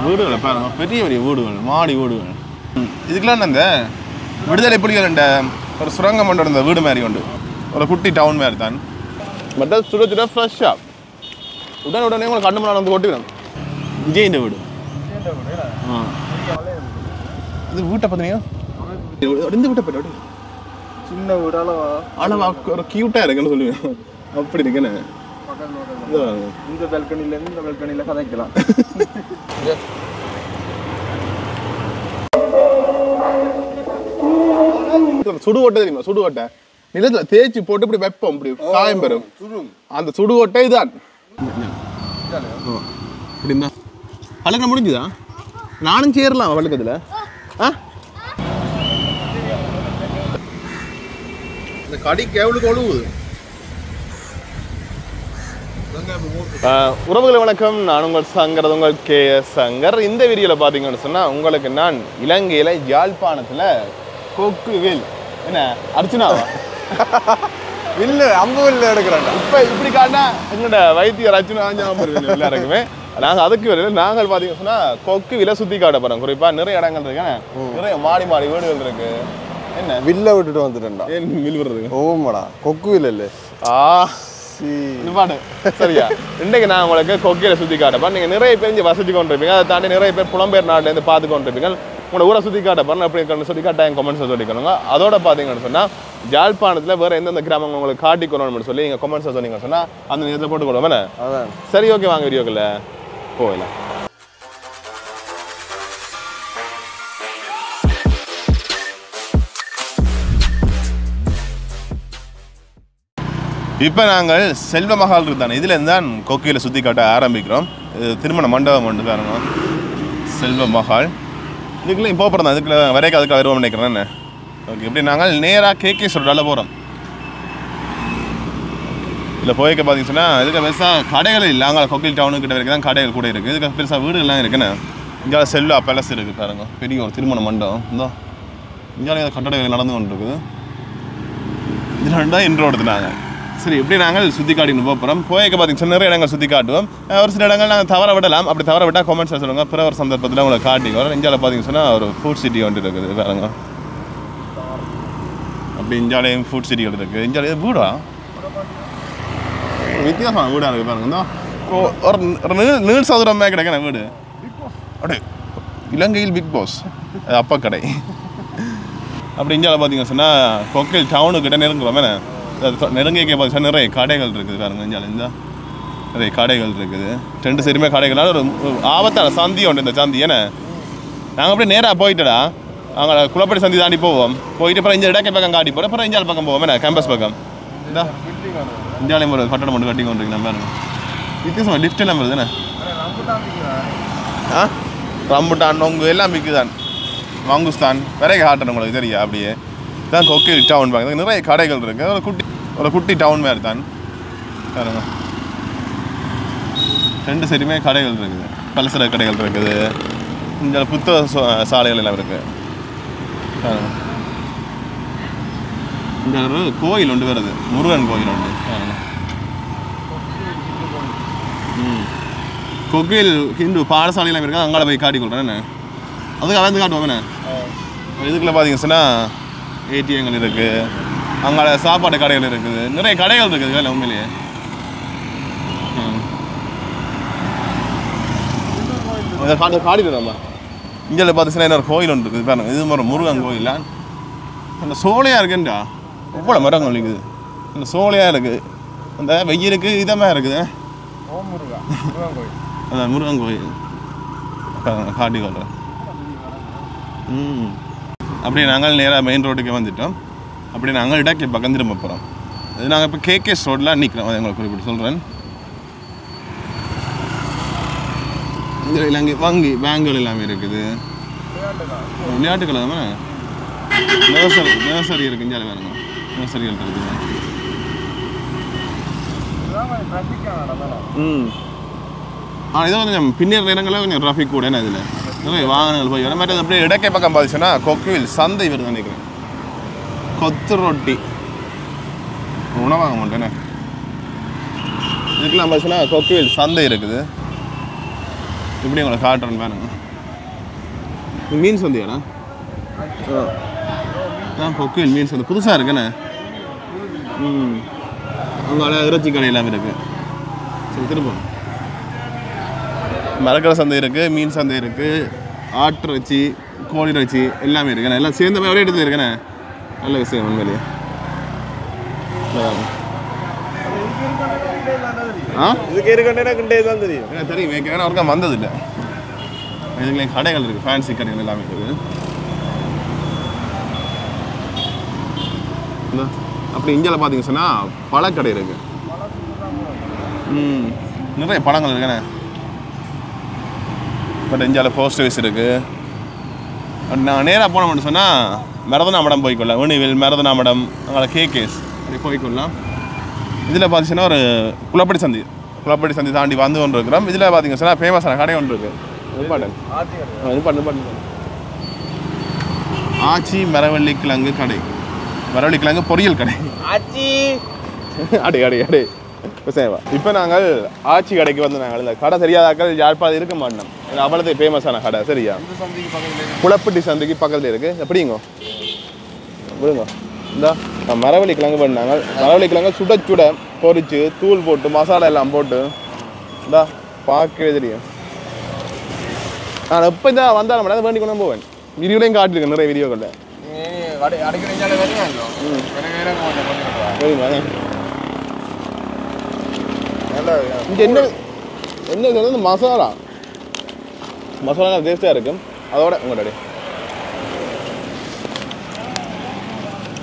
வீடுகளை பாருங்க, பெரிய பெரிய வீடுகள், மாடி வீடுகள். இதுக்கெல்லாம் அந்த விடுதலை புலிகள் என்ற ஒரு சுரங்கம் கொண்டு வந்த வீடு மாதிரி உண்டு, ஒரு குட்டி டவுன் மாதிரி தான். பட் சுட சுட ஃப்ரெஷ்ஷாக உடனே உங்களுக்கு கண்டு வந்து கொட்டிடும். விஜய் இந்த வீடு இது வீட்டை பார்த்தீங்கன்னா இந்த வீட்டை போய்ட்டு சின்ன வீடு அளவா ஒரு க்யூட்டாக இருக்குன்னு சொல்லுவேன். அப்படி இருக்குன்னு இந்த பால்கனிலேருந்து இந்த பால்கனியில் கதைக்கலாம். சுடுகொட்டை தெரியுமா? சுடுகொட்டை நிலத்துல தேய்ச்சி போட்டு இப்படி வெப்பம் இப்படி காயம் பெறும். அந்த சுடுகொட்டை தான் அப்படின்னா பழக்கம் முடிஞ்சுதா? நானும் சேரலாம் பழக்கத்துல. இந்த கடி கேவலுக்கு ஒழுகுது. உறவுகளை வணக்கம், நான் உங்கள் சங்கர், உங்கள் KS சங்கர். இந்த வீடியோவில் பார்த்தீங்கன்னு சொன்னால் உங்களுக்கு நான் இலங்கையில் யாழ்ப்பாணத்தில் கொக்குவில் என்ன அர்ச்சனாவா வில்லு அம்பு வில்லு எடுக்கிறேன். இப்போ இப்படி காட்டினா எங்களோட வைத்தியர் அர்ச்சனா எல்லாருக்குமே. நாங்கள் அதுக்கு வரல, நாங்கள் பார்த்தீங்கன்னு சொன்னால் கொக்கு விலை சுற்றி காட்ட போகிறோம். குறிப்பாக நிறைய இடங்கள் இருக்கு, நிறைய மாடி மாடி வீடுகள் இருக்கு. என்ன வில்லை விட்டுட்டு வந்துட்டேன்டா. ஏன் வில் விடுறது? ஓமாடா, கொக்கு வில் இல்லை. சரியா? இன்றைக்கு நான் உங்களுக்கு கொக்கையில சுற்றி காட்டப்பா. நீங்கள் நிறைய பேர் இங்கே வசதி கொண்டிருப்பீங்க, அதை தாண்டி நிறைய பேர் புலம்பெயர் நாட்டிலேருந்து பார்த்து கொண்டிருப்பீங்க. உங்களோட ஊரை சுற்றி காட்டப்பாரு அப்படி சொல்லி காட்டாங்க கமெண்ட்ஸை சொல்லிக்கணுங்க. அதோட பார்த்தீங்கன்னு சொன்னால் யாழ்ப்பாணத்தில் வேறு எந்தெந்த கிராமங்கள் உங்களுக்கு காட்டிக்கணும்னு சொல்லி நீங்கள் கமெண்ட்ஸை சொன்னீங்கன்னு சொன்னால் அந்த நேரத்தில் போட்டுக்கணும் வேணே. அதான் சரி, ஓகே, வாங்க வீடியோக்குள்ள போகலாம். இப்போ நாங்கள் செல்வ மஹால் இருந்தானே இதுலேருந்து தான் கொக்கையில் சுற்றி காட்ட ஆரம்பிக்கிறோம். இது திருமண மண்டபம் ஒன்று பாருங்க, செல்வ மஹால். இதுக்குள்ளே இப்போ போகிறோம், அதுக்குள்ள வரைக்கும் அதுக்கு வருவோம் நினைக்கிறேன். என்ன ஓகே, இப்படி நாங்கள் நேராக KK சொல்கிறால போகிறோம். இல்லை போய்க்க பார்த்தீங்கன்னா இதுக்கு பெருசாக கடைகள் இல்லை. அங்கே கொக்கையில் டவுனுக்கிட்ட வரைக்கும் தான் கடைகள் கூட இருக்குது. இதுக்கு பெருசாக வீடுகள்லாம் இருக்குன்னு. இங்கே செல்வா பேலஸ் இருக்குது பாருங்க, பெரிய ஒரு திருமண மண்டபம். இந்தோ இங்கே கட்டடங்கள் நடந்து கொண்டு இருக்குது. இதில் ரெண்டா இன்ட்ரோ எடுத்துனாங்க. சரி, இப்படி நாங்கள் சுற்றி காட்டின்னு போகிறோம். போய்க்க பார்த்தீங்கன்னா நிறைய இடங்கள் சுற்றி காட்டுவோம். ஒரு சில இடங்கள் நாங்கள் தவற விடலாம். அப்படி தவற விட்டால் கமெண்ட்ஸில் சொல்லுங்கள். பிற ஒரு சந்தர்ப்பத்தில் உங்களை காட்டிக்குவோம். இந்தியாவில் பார்த்தீங்கன்னு சொன்னால் ஒரு ஃபுட் சிட்டி ஒன்று இருக்குது பாருங்க. அப்படி இந்தியாவிலேயும் ஃபுட் சிட்டி இருக்குது. இந்தியாவிலே வீடா வித்தியாசமான வீடாக இருக்குது பாருங்க. ஒரு நீள் சதுரமாக கிடைக்கிற வீடு. அப்படியே இலங்கையில் பிக் பாஸ் அப்பா கடை. அப்படி இந்தியாவில் பார்த்தீங்கன்னு சொன்னால் கொக்கையில் டவுனுக்கிட்ட நெருங்குறோம். நெருங்கிய பார்த்தீங்கன்னா நிறைய கடைகள் இருக்குது பாருங்க. இந்தியாவில் நிறைய கடைகள் இருக்குது. ரெண்டு சரியுமே கடைகள்னால ஒரு ஆபத்தான சந்தி உண்டு இந்த சந்தி. ஏன்னா நாங்கள் அப்படியே நேராக போயிட்டடா அங்கே குளப்படி சந்தி தாண்டி போவோம். போயிட்டு அப்புறம் இந்த இடக்கை பக்கம் காட்டி போகிறோம். அப்புறம் இந்தியாவில் பக்கம் போவோம். என்ன கேம்பஸ் பக்கம் இந்த இந்தியாவிலேயும் ஒரு கட்டடம் ஒன்று கட்டி கொண்டு நம்ம பாருங்க. வித்தியாசமாக லிஃப்ட் எல்லாம் வருது. என்ன ரம்புட்டான் நொங்கு எல்லாம் விற்குதான். மங்குஸ்தான் வரைக்கும் காட்டணும் உங்களுக்கு தெரியா? அப்படியே தான் கொக்கை டவுன் பார்க்குறது. நிறைய கடைகள் இருக்குது. ஒரு குட்டி டவுன் மாதிரி தான் பாருங்க. ரெண்டு சைடுமே கடைகள் இருக்குது, பலசர கடைகள் இருக்குது. இந்த புத்தக சாலைகள் எல்லாம் இருக்குது. இந்த ஒரு கோயில் ஒன்று வருது, முருகன் கோயில் ஒன்று. கொக்கையில் ஹிந்து பாடசாலையெல்லாம் இருக்குது. அங்கால போய் காட்டி கொடுறேன். என்ன அதுக்கு அவன் காட்டுவோம். என்ன இதுக்குள்ள பார்த்தீங்கன்னா ஏடிஎம்கள் இருக்குது, அங்கே சாப்பாடு கடைகள் இருக்குது, நிறைய கடைகள் இருக்குது. வேலை உண்மையிலேயே காட்டிடுறோம்மா. இந்தியாவில் பார்த்தீங்கன்னா இன்னொரு கோயில் ஒன்று இருக்குது பாருங்க. இது மாதிரி முருகன் கோயில். அந்த சோலையாக இருக்குண்டா எவ்வளோ மரங்கள் இருக்குது. அந்த சோலையாக இருக்குது. அந்த வெயிலுக்கு இதமாக இருக்குது. அதான் முருகன் கோயில் காட்டி கொள்கிறேன். அப்படியே நாங்கள் நேராக மெயின் ரோட்டுக்கு வந்துவிட்டோம். அப்படி நாங்கள் இடக்கே பக்கம் திரும்ப போகிறோம். அது நாங்கள் இப்போ KK ரோட்டில் நிற்கிறோம். அதை உங்களுக்கு குறிப்பிட்டு சொல்கிறேன். இங்கே வங்கி பேங்குகள் எல்லாமே இருக்குது. விளையாட்டுக்கள் எல்லாமே நர்சரி இருக்குது. இங்கே வேணுங்க நர்சரிகள் இருக்குது. இது கொஞ்சம் பின்னர் நேரங்களில் கொஞ்சம் டிராஃபிக் கூட. என்ன இதில் நிறைய வாகனங்கள் போய் வர மாதிரி. அப்படியே இடக்கை பக்கம் பார்த்துச்சுன்னா கொக்குவில் சந்தை வருது நினைக்கிறேன். கொத்து ரொட்டி உணவாக மாட்டேனே. இதுக்கெல்லாம் பார்த்துச்சுன்னா கொக்குவில் சந்தை இருக்குது. இப்படி உங்களை காட்டுறேன்னு பாருங்க. மீன் சந்தையாண்ணா? கொக்குவில் மீன் சந்தை புதுசாக இருக்குண்ணே. அங்கே இறைச்சி கடை எல்லாமே இருக்குது. சரி திருப்போம். மரக்கடை சந்தை இருக்குது, மீன் சந்தை இருக்குது, ஆட்டு இறைச்சி, கோழி இறைச்சி எல்லாமே இருக்குண்ணே. எல்லாம் சேர்ந்த மாதிரி ஒரே இடத்துல இருக்குண்ணே. நல்ல விஷயம் உண்மையிலேயே. இதுக்கு இருக்கண்டே தான் தெரியும். எனக்கு தெரியும், ஏன்னா அவருக்கா வந்ததில்லை. இதுக்கு கடைகள் இருக்குது, ஃபேன்சி கடைகள் எல்லாமே இருக்குது. அப்படி இந்தியாவில் பார்த்தீங்க சொன்னால் பழக்கடை இருக்குது. நிறைய பழங்கள் இருக்குண்ணே. பட் இந்தியாவில் போஸ்ட் ஆஃபீஸ் இருக்குது. நான் நேராக போன மட்டும் சொன்னால் மரதனா மடம் போய்க்கொள்ளலாம். வேணிவில் மரதனா மடம், அங்கே கேகேஸ் அப்படி போய்க்கொள்ளலாம். இதில் பார்த்தீங்கன்னா ஒரு குளப்படி சந்தி தாண்டி வந்து கொண்டு இருக்கிறோம். இதில் பார்த்தீங்க சொன்னால் ஃபேமஸான கடை ஒன்று இருக்குது. ஆச்சி மரவள்ளி கிழங்கு கடை, மரவள்ளி கிழங்கு பொரியல் கடை. ஆச்சி அடே அடே அடே சேவா. இப்போ நாங்கள் ஆச்சி கடைக்கு வந்து நாங்கள் இந்த கடை தெரியாதாக்கள் யாழ்ப்பாணம் இருக்க மாட்டோம். அவ்வளோதே ஃபேமஸான கடை. சரியா? குளப்பட்டி சந்தைக்கு பக்கத்தில் இருக்குது. எப்படிங்க விடுங்க. இந்த மரவள்ளி கிழங்கு பண்ணாங்க. மரவள்ளி கிழங்கு சுட சுட பொரிச்சு தூள் போட்டு மசாலா எல்லாம் போட்டு இந்தா பார்க்கவே தெரியும். நான் எப்போ தான் வந்தாலும் மேடம் வேண்டி கொண்டு போவேன். வீடியோலையும் காட்டிருக்கேன் நிறைய வீடியோக்களில். இங்கே என்ன என்ன சொல்றது, மசாலா டேஸ்டாக இருக்கும். அதோட உங்களோட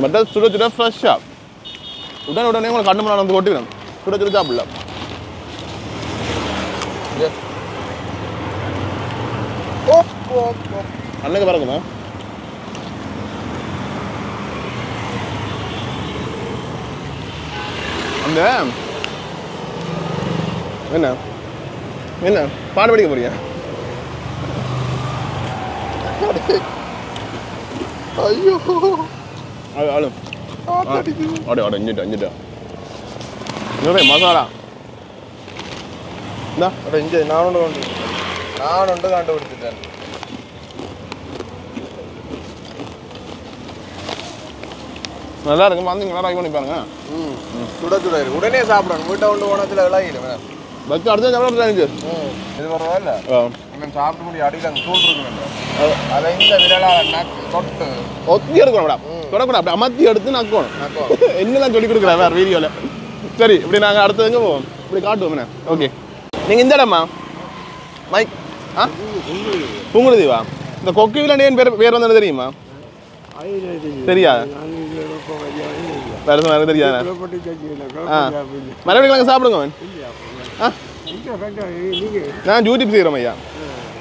மற்ற சுட சுட ஃப்ரெஷ்ஷாக உடனே உங்களை கண்டு முன்னாடி வந்து கொட்டிக்கணும். சுட சுட சாப்பிடலாம். அன்னைக்கு பாருங்கண்ணா. அந்த என்ன என்ன பாட படிக்க போறியா? ஐயோ ஆளும் இஞ்சிட்டா நிறைய மசாலா. இங்கே நானுண்டு கண்டுபிடிச்சிட்டேன். நல்லா இருக்கும். வந்தீங்க நல்லா பண்ணி பாருங்க. சுட சுட இருக்கு. உடனே சாப்பிடணும். வீட்டை கொண்டு போனதில் விளையாடிடும். பத்து அடுத்த சாப்பிட இது பரவாயில்ல. இன்னும் சாப்பிட்டு முடியும். அடியில் அங்கே தூள் இருக்கு. அதை இந்த விரலாக தொட்டு ஒத்தி எடுக்கணும் மேடம். தொடக்கூடாது. அப்படி அமர்த்தி எடுத்து நக்கணும். என்னெல்லாம் சொல்லி கொடுக்குறேன் வேறு வீடியோவில். சரி இப்படி நாங்கள் அடுத்ததுங்க போவோம். இப்படி காட்டுவோம். ஓகே நீங்கள் இந்த இடமா மைக் புங்குடுதீவா? இந்த கொக்குவில ஏன் பேர் வந்தது தெரியுமா? தெரியாது. வேறு தெரியாதா? மறுபடியும் நாங்கள் சாப்பிடுங்க. நான் யூடியூப் செய்கிறோம் ஐயா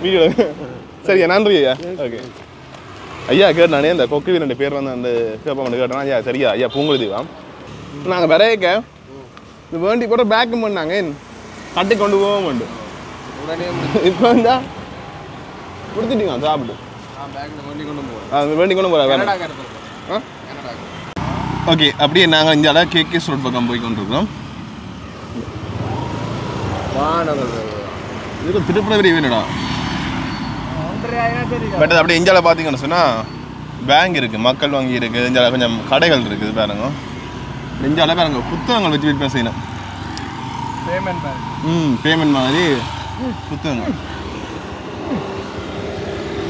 வீடியோ. சரியா நன்றி ஐயா. ஓகே ஐயா கேட்டானே இந்த கொக்குவில 2 பேர் வந்து அந்த கேட்பாங்க கேட்டோன்னா ஐயா சரியா ஐயா பூங்குடுதீவா? நாங்கள் விரைக்க இது வேண்டி கூட பேக்கும் பண்ணாங்க கட்டி கொண்டு போவோம் உண்டு. இப்போ வந்தா கொடுத்துட்டீங்க சாப்பிட்டு வேண்டி கொண்டு போகிறேன். ஓகே அப்படியே நாங்கள் இந்தியாவில் கேகேஎஸ் ரோட் பக்கம் போய் கொண்டிருக்கிறோம். இதுக்கு திருப்பதி வேணுடா. பட் அப்படியே இந்தியாவில் பார்த்தீங்கன்னு சொன்னால் பேங்க் இருக்குது, மக்கள் வங்கி இருக்குது, இந்தியாவில் கொஞ்சம் கடைகள் இருக்குது பாருங்க. இந்தியாவில் பாருங்க புத்தகங்கள் வச்சு விற்பனை செய்யணும். பேமெண்ட் மாதிரி புத்தகங்கள்.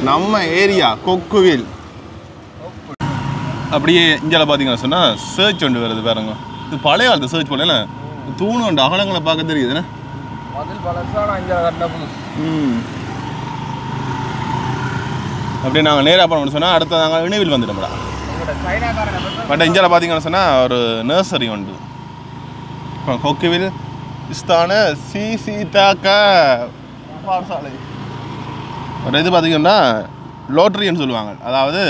நம்ம ஏரியா கொக்குவில். அப்படியே இந்தியாவில் பார்த்தீங்கன்னு சொன்னால் சர்ச் ஒன்று வருது பாருங்க. இது பழைய காலத்து சர்ச் போல தூணு உண்டு அகலங்களை பார்க்க தெரியுதுண்ணே. அப்படியே நாங்கள் நேராக போனோம்னு சொன்னால் அடுத்த நாங்கள் இணைவில் வந்துட்டோம்டா. பட் இந்தியாவில் பார்த்தீங்கன்னு சொன்னால் ஒரு நர்சரி உண்டு. கொக்குவில் ஸ்தான சீதாக்க பாடசாலை. ஒரு இது பார்த்தீங்கன்னா லோட்ரின்னு சொல்லுவாங்க. அதாவது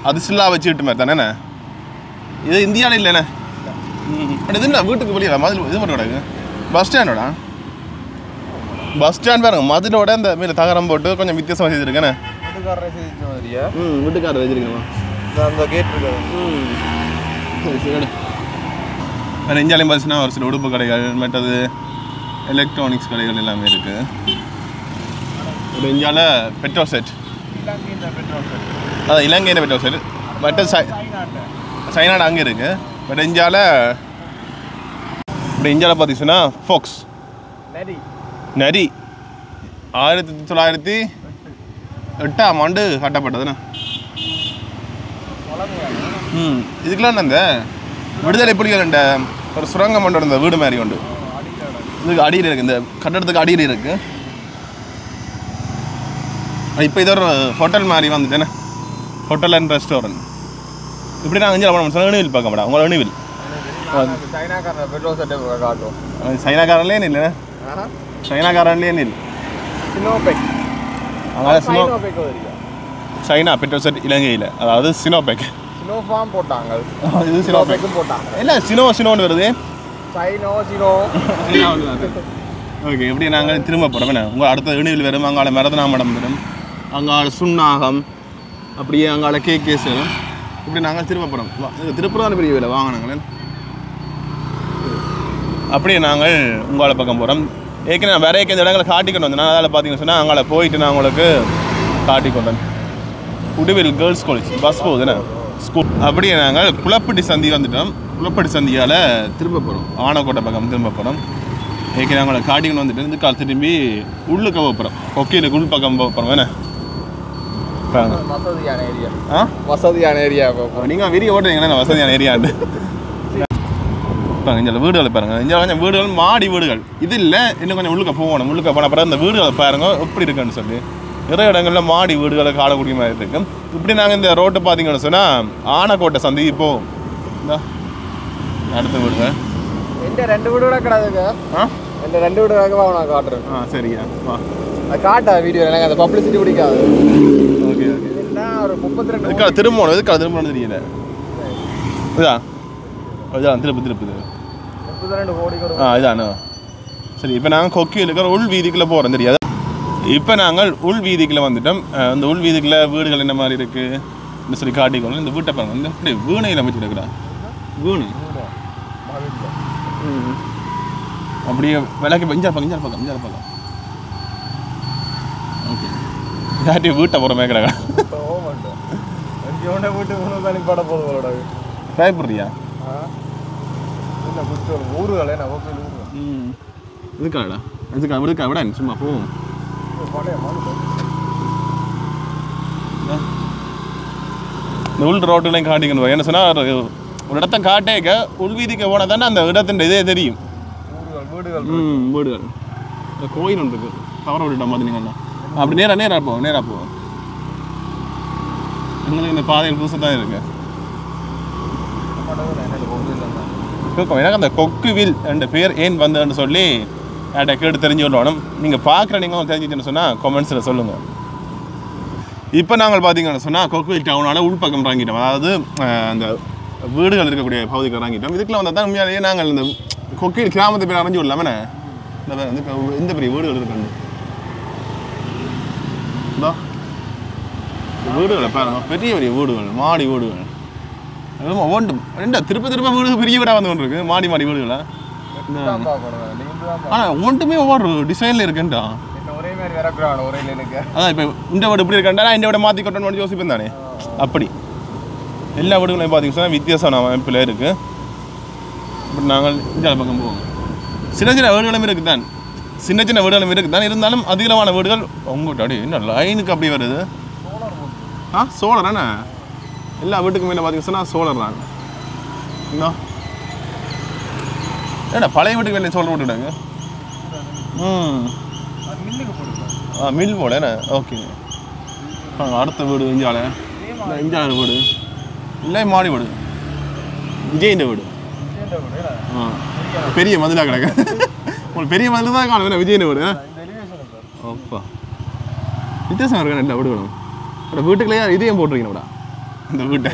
அது சில்லா வச்சுக்கிட்டு மாதிரி தானே. இது இந்தியாவில் இல்லைண்ணே. பட் இது என்ன வீட்டுக்கு வெளியே மதில் இது மட்டும் கிடக்கு. பஸ் ஸ்டாண்டோட பஸ் ஸ்டாண்ட் பாருங்க. மதிலோட இந்த மேலே தகரம் போட்டு கொஞ்சம் வித்தியாசமாக செய்திருக்கேண்ணே. வீட்டுக்காரர் வச்சிருக்கேன். அந்த கேட் இருக்கு. வேறு இந்தியாவிலையும் பார்த்துச்சுன்னா ஒரு சில உடுப்பு கடைகள் மற்றது எலக்ட்ரானிக்ஸ் கடைகள் எல்லாமே இருக்குது. ஒரு இந்தியாவில் பெட்ரோல் செட் அதான் இலங்கையில் பெட்ரோல் செட் பட் சைனாடு அங்கே இருக்குது பட் இந்தியாவில் பார்த்தீங்கன்னா ஃபோக்ஸ் நரி 1908ஆம் ஆண்டு கட்டப்பட்டதுண்ணா. இதுக்கெல்லாம் அந்த விடுதலை புலிகள் இந்த ஒரு சுரங்கம் கொண்டு இருந்த வீடு மாதிரி உண்டு. இதுக்கு அடியில் இருக்குது, இந்த கட்டடத்துக்கு அடியில் இருக்குது. இப்போ இது ஒரு ஹோட்டல் மாதிரி வந்துட்டேண்ணே, ஹோட்டல் அண்ட் ரெஸ்டாரண்ட். இப்படி நாங்கள் இங்கே போனோம் சொன்னால் இணுவில் பார்க்க மாட்டோம். உங்களை இணுவில் சைனாக்காரன்லேயே இல்லை, சைனாக்காரன்லேயே இல்லை. அங்கே சைனா பெட்ரோல் செட் இலங்கையில், அதாவது சினோபெக் போட்டாங்க. இது சினோபெக் போட்டாங்க. இல்லை சினோன்னு வருது. ஓகே, எப்படி நாங்கள் திரும்ப போகிறோம் என்ன உங்கள் அடுத்த இணுவில் வரும். அங்கால மரதனா மடம் வரும், அங்கால சுண்ணாகம், அப்படியே அங்கால கேஸ் வரும். இப்படி நாங்கள் திரும்ப போகிறோம். திருப்பூர் பெரிய வேலை வாங்கினாங்களே. அப்படியே நாங்கள் உங்களோட பக்கம் போகிறோம். ஏற்கனவே வேற இந்த இடங்களை காட்டிக்கொண்டு வந்தேன். அதில் பார்த்தீங்கன்னு சொன்னால் அங்கே போயிட்டு நான் உங்களுக்கு காட்டிக்கொண்டேன். உடுவில் கேர்ள்ஸ் காலேஜ் பஸ் போகுதுண்ணே ஸ்கூல். அப்படியே நாங்கள் குளப்பட்டி சந்தி வந்துட்டோம். குளப்பட்டி சந்தியால் திரும்ப போகிறோம், ஆனக்கோட்டை பக்கம் திரும்ப போகிறோம். ஏற்கனவே அவங்கள காட்டிக்கொண்டு வந்துட்டு இந்த கால் திரும்பி உள்ளுக்க போகிறோம், கொக்கையிலுக்கு உள் பக்கம் போகிறோம். வேணே வசதியான ஏரியா நீங்கள் வீடியோ ஓட்டுறீங்கன்னா வசதியான ஏரியாண்டு. இங்கே வீடுகளை பாருங்கள், இங்கே கொஞ்சம் வீடுகள் மாடி வீடுகள். இது இல்லை, இன்னும் கொஞ்சம் உள்ளுக்க போகணும். உள்ளுக்க போன அப்புறம் இந்த வீடுகளை பாருங்கள் எப்படி இருக்குன்னு சொல்லி. நிறைய இடங்களில் மாடி வீடுகளை காலக்கூடிய மாதிரி இருக்கு. இப்படி நாங்கள் இந்த ரோட்டை பார்த்தீங்கன்னு சொன்னால் ஆனக்கோட்டை சந்தி இப்போது இந்த அடுத்த வீடுங்க. எந்த 2 வீடு கூட கிடையாதுங்க. இந்த 2 வீடு நான் காட்டுறேன். சரியா வா காட்டா வீடியோ எனக்கு அந்த பப்ளிசிட்டி பிடிக்காது. Okay okay. ஒரு 32 இதுக்காக திரும்பணும், எதுக்காக திரும்பணும் தெரியல. இதுதான் இதுதான் திருப்பு 32 கோடி. இதானோ சரி. இப்போ நாங்கள் கொக்கியில் இருக்கிற உள் வீதிக்குள்ளே போகிறோம் தெரியாது. இப்போ நாங்கள் உள் வீதிக்குள்ளே வந்துட்டோம். அந்த உள் வீதிக்குள்ள வீடுகள் என்ன மாதிரி இருக்குது இந்த சொல்லி காட்டிக்கொள்ள. இந்த வீட்டை பாருங்கள், இந்த இப்படி வீணையில் அமைச்சுருக்குறா வீணு. அப்படியே விளக்கு இஞ்சார் பக்கம் ஓகே. யார்ட்டி வீட்டை போகிற மேய்க்கிறாங்க பயப்படுறியா? இதுக்காடா இதுக்கா விடுக்கா விட சும்மா போவோம். இந்த உள் ரோட்டுலையும் காட்டிக்கணும். என்ன சொன்னால் ஒரு இடத்த காட்டேக்க உள்வீதிக்கு போனால் தானே அந்த இடத்தின் இதே தெரியும். வீடுகள் கோயில் ஒன்று இருக்குது, தவற விட்டுட்டோம் பார்த்தீங்கன்னா. அப்படி நேராக போவோம். எங்களுக்கு இந்த பாதையில் புதுசாக தான் இருக்கு. எனக்கு அந்த கொக்குவில் என்ற பேர் ஏன் வந்ததுன்னு சொல்லி என்கிட்ட கேட்டு தெரிஞ்சு விடணும். நீங்கள் பார்க்குற நீங்கள் தெரிஞ்சிச்சுன்னு சொன்னால் கமெண்ட்ஸில் சொல்லுங்கள். இப்போ நாங்கள் பார்த்தீங்கன்னு சொன்னால் கொக்குவில் டவுனால உள்பக்கம் இறங்கிட்டோம். அதாவது அந்த வீடுகள் இருக்கக்கூடிய பகுதிக்கு இறங்கிட்டோம். இதுக்குள்ள வந்தால் தான் உண்மையாலேயே நாங்கள் இந்த கொக்கியில் கிராமத்தை பேர் அரைஞ்சு விடலாமே. இந்த பெரிய வீடுகள் இருக்காங்க. வீடுகளை பாருங்க, பெரிய வீடுகள், மாடி வீடுகள். ஒவ்வொன்றும் திருப்ப வீடு பெரிய வீடாக வந்து கொண்டு இருக்கு, மாடி வீடுகளா. ஆனால் ஒவ்வொன்றுமே ஒவ்வொரு டிசைனில் இருக்குண்டா. அதான் இப்போ இந்த வீடு இப்படி இருக்கா, இந்த வீட மாற்றி கட்டணும்னு யோசிப்பேன் தானே. அப்படி எல்லா வீடுகளையும் பார்த்தீங்கன்னா வித்தியாசமான அமைப்பில் இருக்குது. இப்படி நாங்கள் இந்த பக்கம் போவோம். சின்ன வீடுகளும் இருக்குது தான், சின்ன வீடுகளும் இருக்குது தான். இருந்தாலும் அதிகமான வீடுகள் உங்கள்கிட்ட அப்படி என்ன லைனுக்கு அப்படி வருது. சோழர் தானே எல்லா வீட்டுக்கு மேலே பார்த்தீங்கன்னா சோழர் தான். ஏன்னா பழைய வீட்டுக்கு வெளியே சோழர் விட்டுட்டாங்க. மில் போட என்ன ஓகே. அடுத்த வீடு இஞ்சால வீடு இல்லை மாடி வீடு, விஜயின் வீடு. பெரிய மதிலாக கிடக்கு. உங்களுக்கு பெரிய மதில் தான் காணும் விஜயின் வீடு. அப்பா வித்தியாசம் இருக்கா எல்லா வீடுகளும். வீட்டுக்குள்ளேயே இதையும் போட்டிருக்கீங்களா அந்த வீட்டை.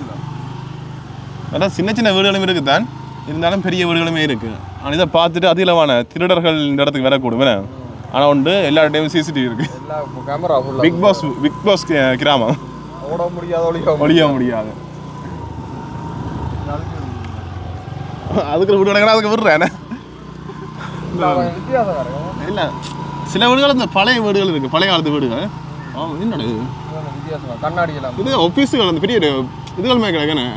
அதான் சின்ன வீடுகளும் இருக்குது தான், இருந்தாலும் பெரிய வீடுகளுமே இருக்குது. ஆனால் இதை பார்த்துட்டு அதிகமான திருடர்கள் இந்த இடத்துக்கு வரக்கூடும். ஆனால் உண்டு எல்லா டைமும் சிசிடிவி இருக்குது. பிக் பாஸ் கிராமம் ஒழிய முடியாது. அதுக்கு வீடு அதுக்கு விடுறேன் இல்லை சில வீடுகள் இந்த பழைய வீடுகள் இருக்குது, பழைய காலத்து வீடுகள். என்னோட இது வித்தியாசம் கண்ணாடி எல்லாம் இது ஆஃபீஸுகள் அந்த பெரிய இதுகள் மேய்க்கிறேன்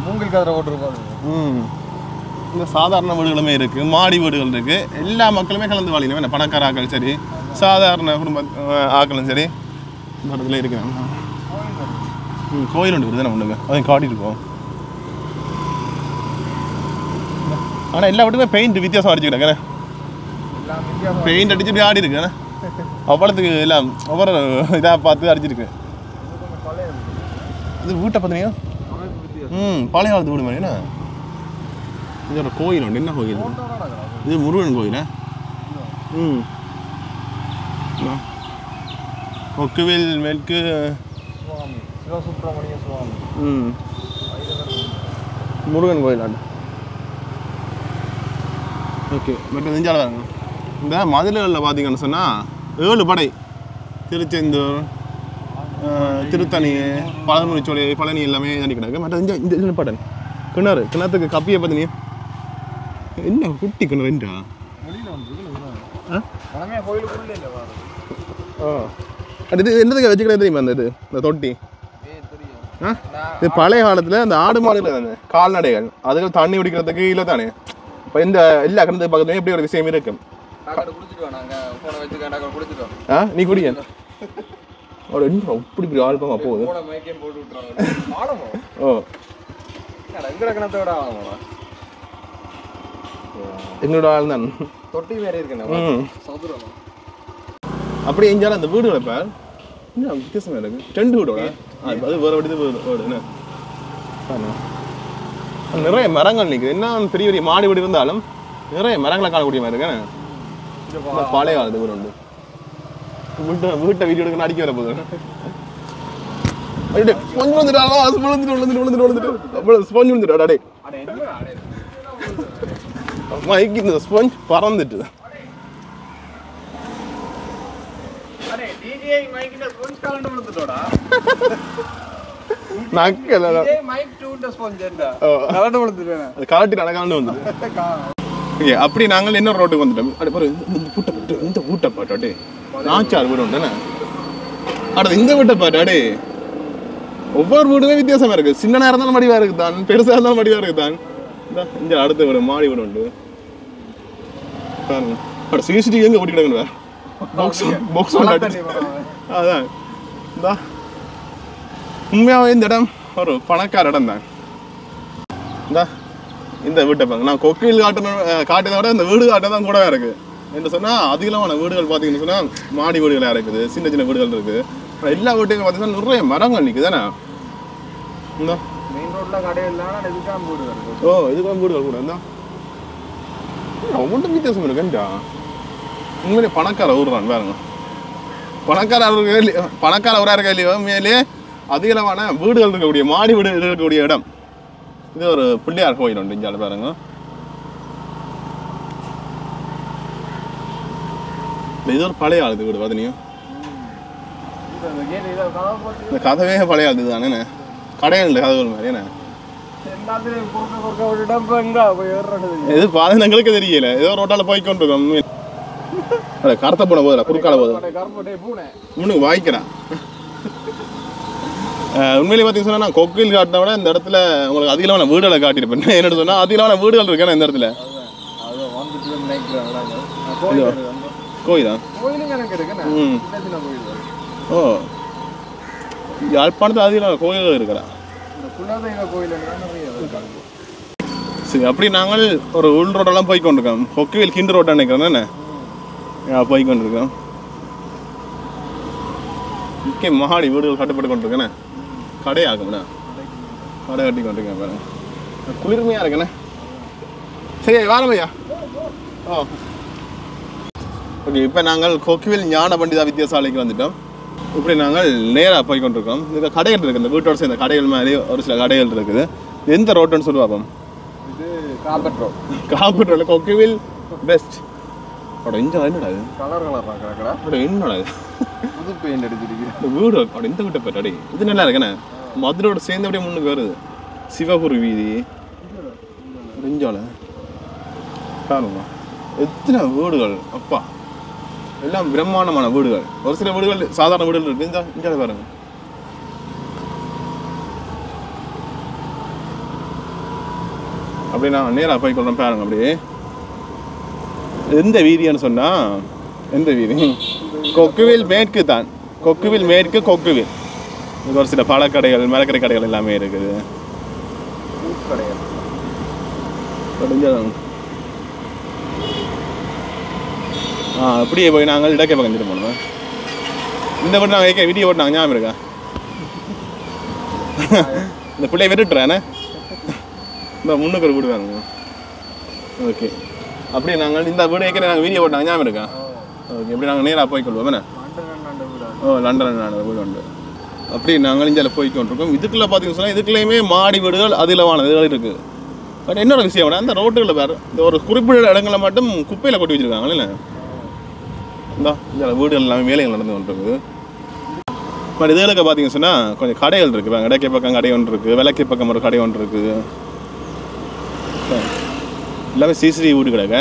மூங்கில் கதிரை ஓட்டுருப்பாரு. இந்த சாதாரண வீடுகளுமே இருக்குது, மாடி வீடுகள் இருக்குது. எல்லா மக்களுமே கலந்து வாழினோம். என்ன பணக்கார ஆக்கள் சரி, சாதாரண குடும்ப ஆக்களும் சரி இந்த இடத்துல இருக்கிறாங்க. கோயில் ஒன்று இருக்குது நம்ம ஒன்றுங்க, அதையும் காட்டியிருக்கோம். ஆனால் எல்லா வீட்டுமே பெயிண்ட் வித்தியாசம் அடிச்சுக்கிறேன். பெயிண்ட் அடிச்சு இப்படி ஆடி இருக்கு. அவ்வளோத்துக்கு எல்லாம் ஒவ்வொரு இதாக பார்த்து அடிச்சிருக்கு. இது வீட்டை பார்த்தீங்க பழைய காலத்து வீடு மாதிரி. என்ன இது ஒரு கோயில் உண்டு. என்ன கோயில் இது? முருகன் கோயில். கொக்குவேல் மேற்கு சிவசுப்ரமணிய சுவாமி முருகன் கோயில் ஆண்டு. ஓகே, பட் நெஞ்சால வாங்க. இந்த மதுரைகளில் பார்த்தீங்கன்னு சொன்னால் 7 படை, திருச்செந்தூர், திருத்தணி, பழமுடிச்சோலை, பழனி எல்லாமே தாண்டி கிடக்கு. மற்ற இந்த பாட்டன் கிணறு, கிணத்துக்கு கப்பியை பார்த்தீங்க என்ன குட்டி கிணறுன்றா. அது என்னதுக்கு வச்சுக்கிட்டே தெரியுமா அந்த இது, இந்த தொட்டி? இது பழைய காலத்தில் அந்த ஆடு மாடுகள் கால்நடைகள் அதுகள் தண்ணி குடிக்கிறதுக்கு இல்லை தானே. இப்போ இந்த எல்லா கிணத்துக்கு பக்கத்துலேயும் எப்படி ஒரு விஷயம் இருக்கு. நீ குடிய இப்படி இப்படி ஆழ்பமா போகுது. ஓ எங்களோட ஆள் தான் தொட்டி வேற இருக்கு. அப்படி எஞ்சாலும் அந்த வீடுகளை பேர் இன்னும் வித்தியாசமாக இருக்கு. டென்ட் வீடோட அது வேற வடிது வீடு. என்ன நிறைய மரங்கள் நிற்குது. என்ன பெரிய பெரிய மாடி வீடு இருந்தாலும் நிறைய மரங்களை காணக்கூடிய மாதிரி இருக்கேன். பழைய காலத்து வீடு உண்டு. வீட்டை வீடு எடுக்க அடிக்க வர போகுது. ஸ்பொஞ்ச் வந்துட்டு மைக்கு இந்த ஸ்பொஞ்ச் பறந்துட்டு அப்படி நாங்கள் இன்னொரு ரோட்டுக்கு வந்துட்டோம். இந்த வீட்டை பாட்டாடே நாச்சார் வீடு உண்டு. அடுத்து இந்த வீட்டை பாட்டாடே ஒவ்வொரு வீடுமே வித்தியாசமா இருக்கு. சின்ன நேரம் இருந்தாலும் மடிவா இருக்குதான், பெருசா இருந்தாலும் மடிவா இருக்குதான். இந்த அடுத்த வீடு மாடி வீடு உண்டு. சிசிடிவி எங்க ஓட்டிக்கிட்டாங்க அதான் உண்மையாவே இந்த இடம் ஒரு பணக்கார இடம் தான். இந்த வீட்டை பாருங்க. நான் கொக்கையில் காட்டுறதை விட இந்த வீடு காட்ட தான் கூடவே இருக்கு. என்ன சொன்னா அதிகமான வீடுகள் பார்த்தீங்கன்னு சொன்னா மாடி வீடுகளாக இருக்குது, சின்ன சின்ன வீடுகள் இருக்கு. எல்லா வீட்டுக்கும் பார்த்தீங்கன்னா நிறைய மரங்கள் நிற்குது தானே. ஓ இதுக்கெல்லாம் வீடுகள் கூட இருந்தா ஒவ்வொன்றும் வித்தியாசம் இருக்குண்டா. உண்மையிலே பணக்கார ஊர் தான் பாருங்க. பணக்கார ஊராக இருக்க இல்லையோ மேலே அதிகளவான வீடுகள் இருக்கக்கூடிய மாடி வீடு இருக்கக்கூடிய இடம். இது ஒரு பிள்ளையார் கோயில் உண்டு இஞ்சால பாருங்க. இது ஒரு பழைய ஆளுது வீடு பார்த்தீங்க. இந்த கதவே பழைய ஆளுது தானே. கடையில் இல்லை கதவுகள் மாதிரி. என்ன இது பாதங்களுக்கு தெரியல. ஏதோ ரோட்டால போய்கொண்டிருக்கோம். கருத்த போன போதில்ல குறுக்கால போதும் முன்னுக்கு வாய்க்கிறான். உண்மையிலே பார்த்தீங்கன்னு சொன்னா நான் கொக்கையில் காட்டின விட இந்த இடத்துல உங்களுக்கு அதிகமான வீடுகளை காட்டியிருப்பேன். என்னென்னு சொன்னா அதிகமான வீடுகள் இருக்கேன் இந்த இடத்துல. கோயிலா? ஓ யாழ்ப்பாணத்தில் அதிகமான கோயில்கள் இருக்கிறா. சரி, அப்படி நாங்கள் ஒரு உள் ரோட்டெல்லாம் போய்கொண்டிருக்கோம். கொக்கையில் கிண்டு ரோட்டை நினைக்கிறேன் தானே போய்கொண்டிருக்கோம். முக்கிய மாடி வீடுகள் கட்டுப்பட்டு கொண்டிருக்கேண்ணே. கடையாகும்ண்ணா கடை கட்டி கொண்டிருக்கேன் பாருங்க. குளிர்மையாக இருக்கேண்ணே. சரி வாரம் ஐயா. ஓ ஓகே, இப்போ நாங்கள் கொக்குவேல் ஞான பண்டிதா வித்தியாசாலைக்கு வந்துட்டோம். இப்படி நாங்கள் நேராக போய் கொண்டிருக்கோம். இந்த கடைகள் இருக்குது, இந்த வீட்டோட சேர்ந்த கடைகள் மாதிரி ஒரு சில கடைகள் இருக்குது. எந்த ரோட்டுன்னு சொல்லுவாப்போம்? இது கார்பெட் ரோட். கார்பெட் ரோட்டில் கொக்குவேல் பெஸ்ட். அப்படி இந்த என்னடா இது கலர் கலர் அப்படி என்னடா இது புது பெயிண்ட் அடிச்சிருக்கு வீடு. அப்படி இந்த வீட்டை பாரு. இது நல்லா இருக்குண்ணே. மதுரோட சேர்ந்து அப்படியே முன்னுக்கு வருது. சிவபுரி வீதி நெஞ்சால பாருங்க எத்தனை வீடுகள். அப்பா எல்லாம் பிரம்மாண்டமான வீடுகள். ஒரு சில வீடுகள் சாதாரண வீடுகள் இருக்குது. இந்த பாருங்க. அப்படி நான் நேராக போய் கொள்றேன் பாருங்க. அப்படியே எந்த வீதின்னு சொன்னால் எந்த வீதி? கொக்குவில் மேற்கு தான். கொக்குவில் மேற்கு, கொக்குவில். இது ஒரு சில பழக்கடைகள், மரக்கரை கடைகள் எல்லாமே இருக்குது. அப்படியே போய் நாங்கள் இடக்கை பக்கம் போனோம். இந்த வீட்டு நாங்கள் வீடியோ போட்டு நாங்கள் ஞாபகம் இருக்கா? இந்த பிள்ளைய விட்டுட்டுறேண்ணே. இந்த முன்னுக்கு ஒரு வீடு வேணுங்க. ஓகே, அப்படியே நாங்கள் இந்த வீடு ஏற்கனவே நாங்கள் வீடியோ போட்டாங்க ஞாபகம் இருக்கா? ஓகே, எப்படி நாங்கள் நேராக போய்க்கொள்வோம் என்ன? லண்டன் வீடு உண்டு. அப்படி நாங்கள் இந்தியாவில் போய்க்கொண்டிருக்கோம். இதுக்குள்ளே பார்த்தீங்கன்னு சொன்னால் இதுக்குள்ளேயுமே மாடி வீடுகள் அதிலவான இதுகள் இருக்குது. பட் என்னோட விஷயம் விட அந்த ரோட்டுகளில் வேறு இந்த ஒரு குறிப்பிட்ட இடங்களை மட்டும் குப்பையில் கொட்டி வச்சுருக்காங்க இல்லை? இந்த வீடுகள் எல்லாமே வேலைகள் நடந்து கொண்டிருக்கு. பட் இதுகளுக்கு பார்த்தீங்கன்னு சொன்னால் கொஞ்சம் கடைகள் இருக்குது. இடக்கை பக்கம் கடை ஒன்று இருக்குது, விளக்கை பக்கம் ஒரு கடை ஒன்று இருக்குது. எல்லாமே சிசிடி வீடு கிடக்க.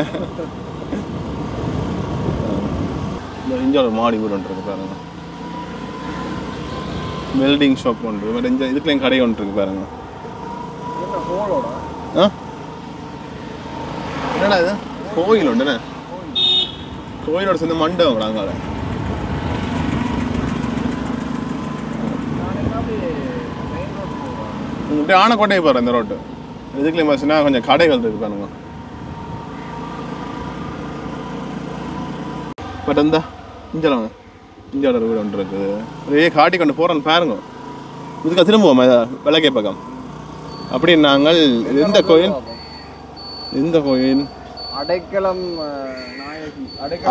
இங்கே ஒரு மாடி வீடு ஒன்று இருக்குது பாருங்க. வெல்டிங் ஷாப் ஒன்று. பட் இந்த இதுக்குள்ளேயும் கடை ஒன்று இருக்குது பாருங்க. என்னடா இது? கோயில் உண்டுண்ணே. கோயிலோட சேர்ந்து மண்டபம் நாங்கள் இப்படி ஆனக்கோட்டையை பாரு இந்த ரோட்டு. இதுக்குள்ளேயும் பார்த்தீங்கன்னா கொஞ்சம் கடைகள் இருக்கு பாருங்க. பட் இந்த இஞ்சலாம் இஞ்சோட வீடு ஒன்று இருக்குது. அப்படியே காட்டி கொண்டு போகிறோன்னு பாருங்க. இதுக்கு திரும்புவோம் விளக்கை பக்கம். அப்படி நாங்கள் எந்த கோயில்? எந்த கோயில்?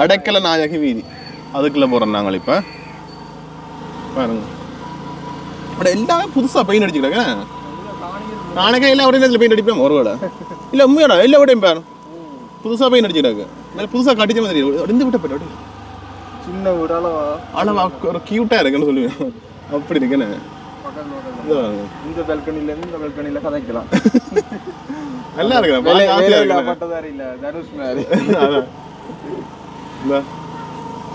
அடைக்கல நாயகி வீதி. அதுக்குள்ளே போகிறோம் நாங்கள் இப்போ பாருங்க. அப்படி எல்லாமே புதுசாக பெயிண்ட் அடிச்சுக்கிட்டாங்க. நாளைக்கே எல்லாம் ஒரே நேரத்தில் பெயிண்ட் அடிப்பேன் ஒரு வேலை இல்லை உண்மையோட எல்லா விடையும் பாரு புதுசாக பெயிண்ட் அடிச்சுக்கிட்டாங்க. இல்லை புதுசாக கட்டிச்ச மாதிரி இருந்து விட்ட போய்ட்டு சின்ன வீடு அளவா ஒரு க்யூட்டாக இருக்குன்னு சொல்லுவேன். அப்படி இருக்குன்னு இந்த பெல்கனிலேருந்து இந்த பெல்கனியில் கதைக்கலாம். நல்லா இருக்கிறேன்.